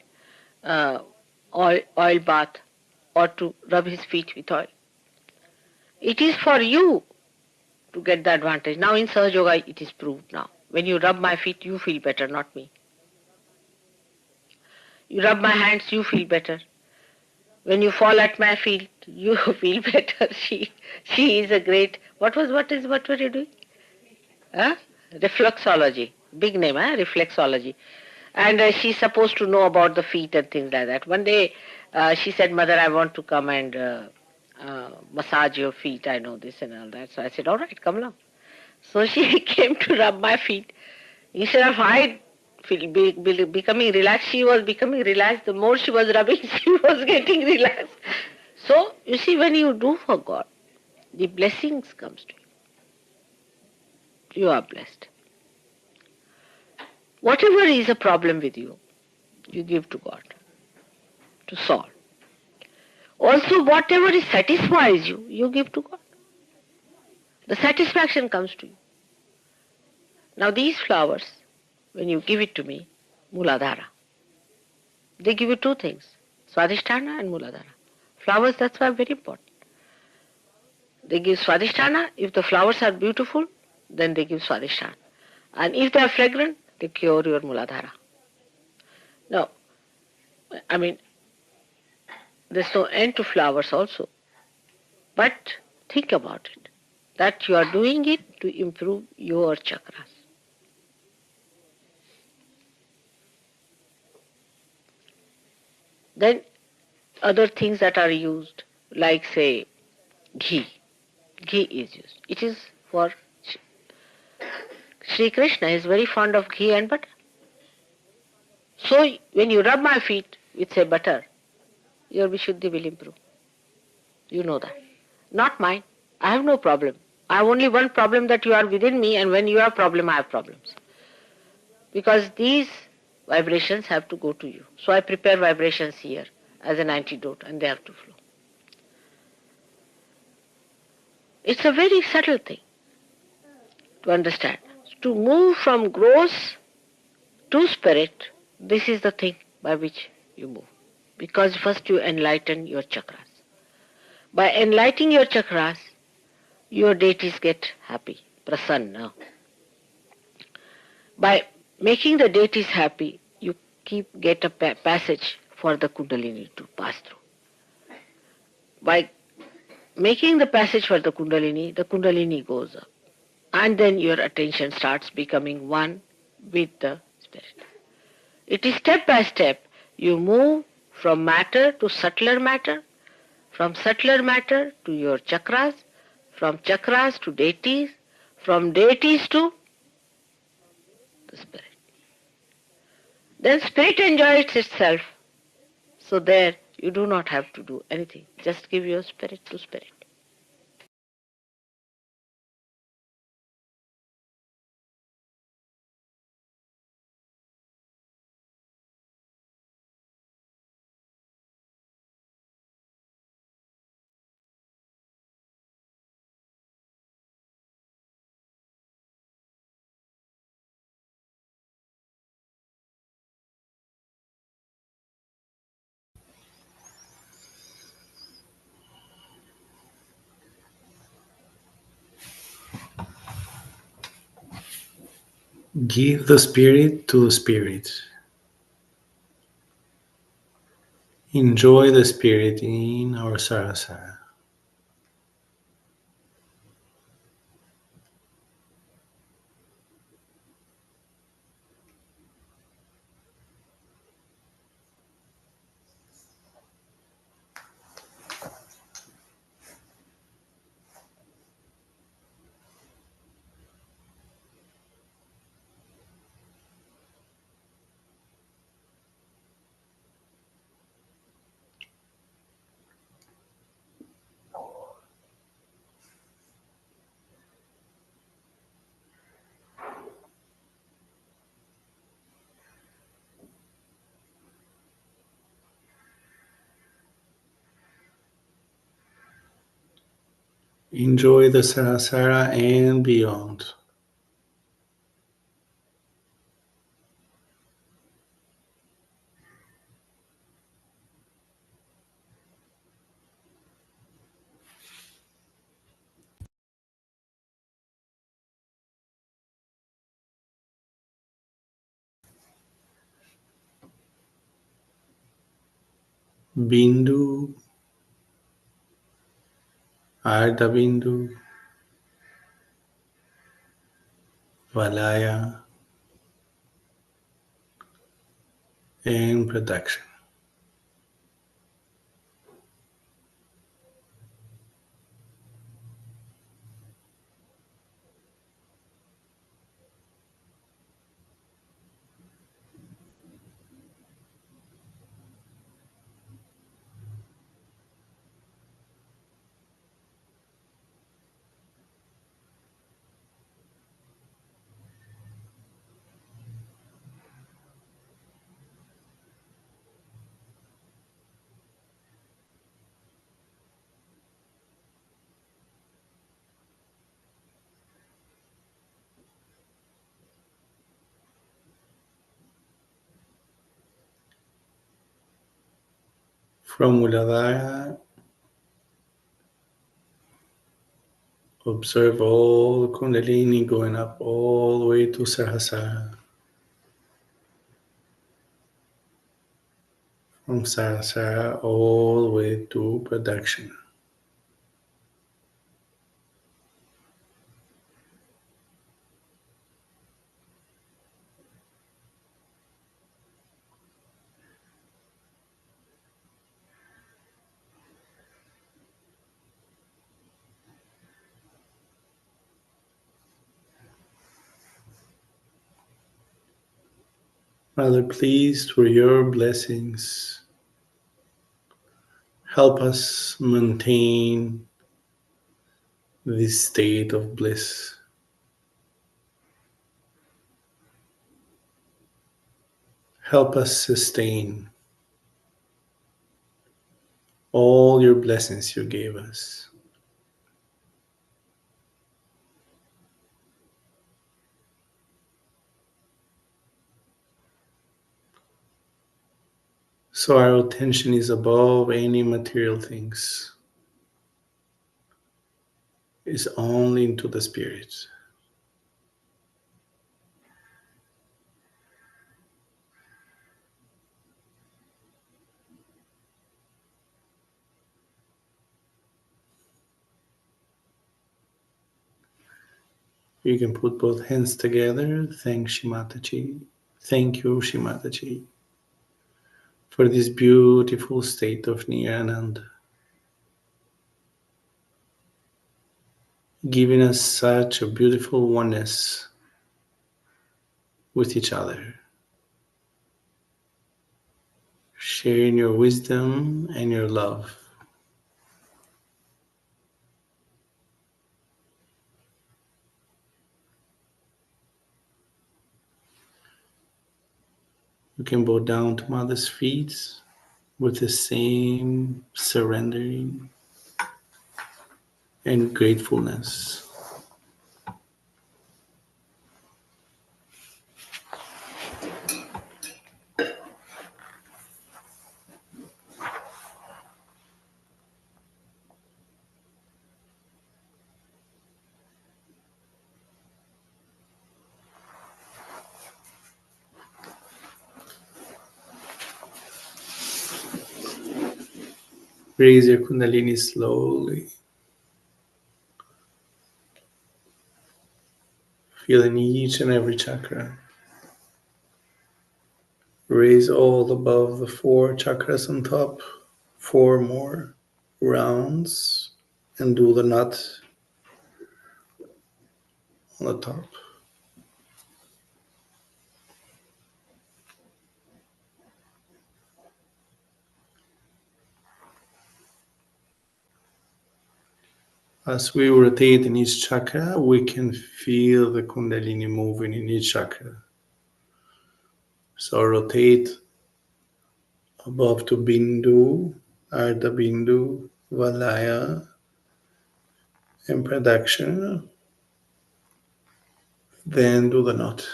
bath, or to rub his feet with oil. It is for you to get the advantage. Now in Sahaja Yoga it is proved now. When you rub my feet, you feel better, not me. You rub my hands, you feel better. When you fall at my feet, you feel better. She is a great, what were you doing? Huh? Reflexology. Big name, huh? Reflexology. And she's supposed to know about the feet and things like that. One day she said, Mother, I want to come and massage your feet. I know this and all that. So I said, all right, come along. So she came to rub my feet. Instead of I becoming relaxed, she was becoming relaxed. The more she was rubbing, she was getting relaxed. So, you see, when you do for God, the blessings comes to you. You are blessed. Whatever is a problem with you, you give to God to solve. Also, whatever satisfies you, you give to God. The satisfaction comes to you. Now these flowers, when you give it to me, Muladhara, they give you two things, Swadhisthana and Muladhara. Flowers, that's why very important. They give Swadhisthana. If the flowers are beautiful, then they give Swadhisthana. And if they are fragrant, they cure your Muladhara. Now, I mean, there's no end to flowers also. But think about it, that you are doing it to improve your chakras. Then other things that are used, like say ghee. Ghee is used. It is for Sri Krishna is very fond of ghee and butter. So when you rub my feet with say butter, your Vishuddhi will improve. You know that. Not mine. I have no problem. I have only one problem, that you are within me, and when you have problem, I have problems. Because these vibrations have to go to you. So I prepare vibrations here as an antidote, and they have to flow. It's a very subtle thing to understand. To move from gross to spirit, this is the thing by which you move. Because first you enlighten your chakras. By enlightening your chakras, your deities get happy, prasanna. By making the deities happy, you get a passage for the Kundalini to pass through. By making the passage for the Kundalini goes up. And then your attention starts becoming one with the spirit. It is step by step. You move from matter to subtler matter, from subtler matter to your chakras, from chakras to deities, from deities to the spirit. Then spirit enjoys itself. So there you do not have to do anything. Just give your spirit to spirit. Give the spirit to the spirit. Enjoy the spirit in our Sarasara. Enjoy the Sarasara and beyond. Bindu, Ardha Bindu, Valaya, and Production. From Muladhara, observe all Kundalini going up all the way to Sahasrara. From Sahasrara all the way to Production. Father, please, through your blessings, help us maintain this state of bliss. Help us sustain all your blessings you gave us. So our attention is above any material things. It's only into the spirit. You can put both hands together. Thank Shimataji. Thank you, Shimataji, for this beautiful state of Nirananda. giving us such a beautiful oneness with each other, sharing your wisdom and your love. You can bow down to Mother's feet with the same surrendering and gratefulness. Raise your Kundalini slowly, feeling each and every chakra. Raise all above the 4 chakras on top, 4 more rounds, and do the knot on the top. As we rotate in each chakra, we can feel the Kundalini moving in each chakra. So rotate above to Bindu, Ardha Bindu, Valaya, and Pradakshina. Then do the knot.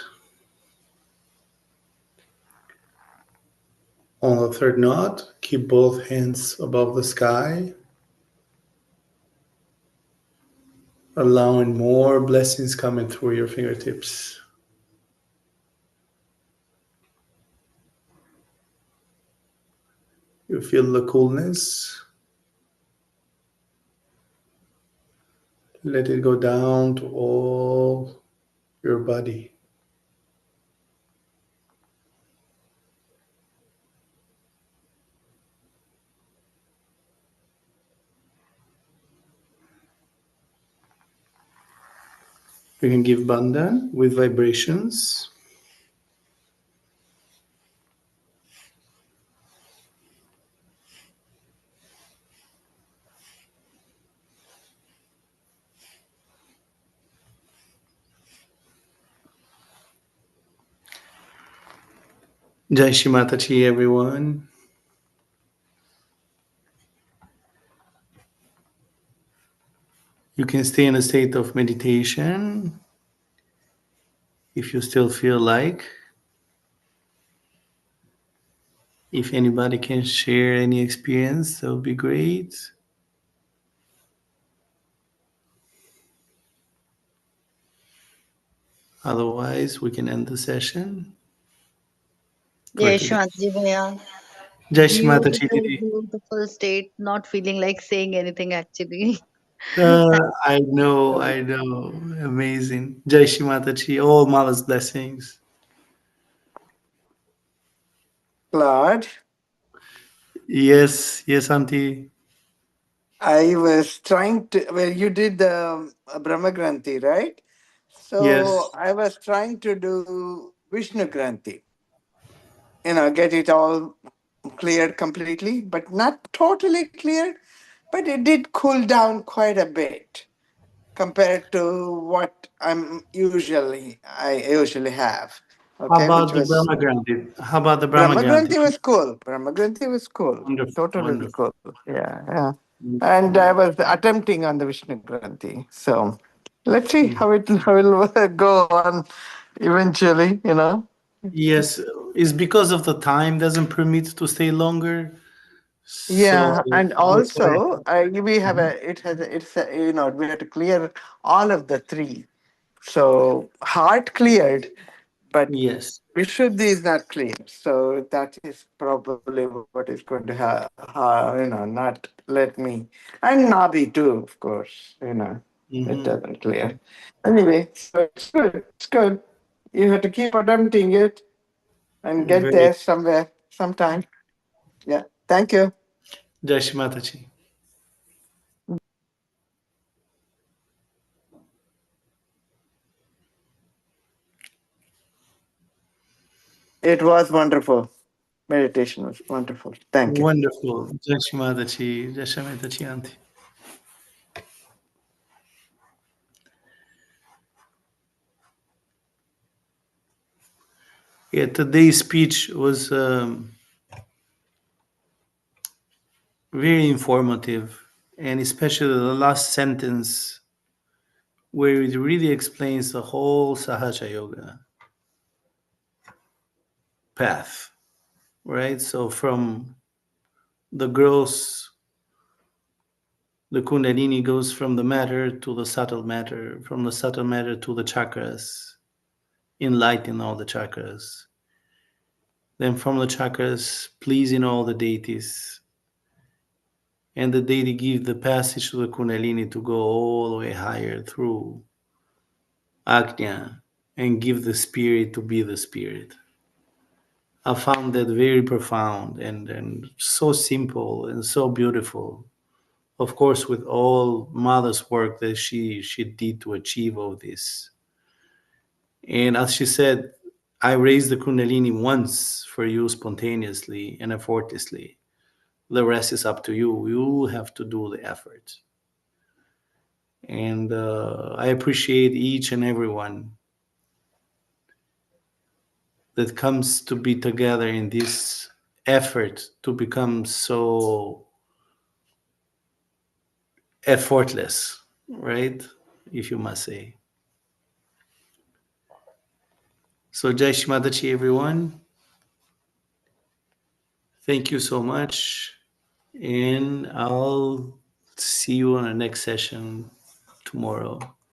On the third knot, keep both hands above the sky, allowing more blessings coming through your fingertips. You feel the coolness. Let it go down to all your body. You can give bandhan with vibrations. Jai Shri Mataji, everyone. You can stay in a state of meditation if you still feel like. If anybody can share any experience, that would be great. Otherwise, we can end the session. Jai Shri Mataji Bhaiya. Jai Shri Mataji Beautiful, Didi. beautiful state, not feeling like saying anything actually. I know. Amazing. Jai Shri Mataji. All Mala's blessings. Claude, Yes, Auntie. I was trying to, well, you did the Brahma Granthi, right? So Yes. I was trying to do Vishnu Granthi, get it all cleared completely, but not totally cleared, but it did cool down quite a bit compared to what I usually have. How Okay, about which the was Brahma Granthi? How about the Brahma Brahma Granthi? Granthi was cool. Brahma Granthi was cool. Wonderful. Totally Wonderful. cool. Yeah. And I was attempting on the Vishnu Granthi. So let's see how it will go on eventually, Yes, it's because of the time doesn't permit to stay longer. Yeah, So and also we have we have to clear all of the 3. So heart cleared, but yes. Vishuddhi is not clear. So that is probably what is going to not let me. And Nabi too, of course, it doesn't clear. Anyway, so it's good. It's good. You have to keep attempting it and get Very. there somewhere, sometime. Yeah. Thank you. Jai Shri Mataji. It was wonderful. Meditation was wonderful. Thank you. Wonderful. Jai Shri Mataji. Jai Shri Mataji Auntie. Yeah, today's speech was very informative, and especially the last sentence where it really explains the whole Sahaja Yoga path, right? So from the gross, the Kundalini goes from the matter to the subtle matter, from the subtle matter to the chakras, enlighten all the chakras. Then from the chakras, pleasing all the deities. And the deity give the passage to the Kundalini to go all the way higher through Ajna and give the spirit to be the spirit. I found that very profound and so simple and so beautiful. Of course, with all Mother's work that she did to achieve all this. And as she said, I raised the Kundalini once for you spontaneously and effortlessly. The rest is up to you. You have to do the effort. And I appreciate each and every one that comes to be together in this effort to become so effortless, right? If you must say. So Jai Shri Mataji, everyone. Thank you so much. And I'll see you on the next session tomorrow.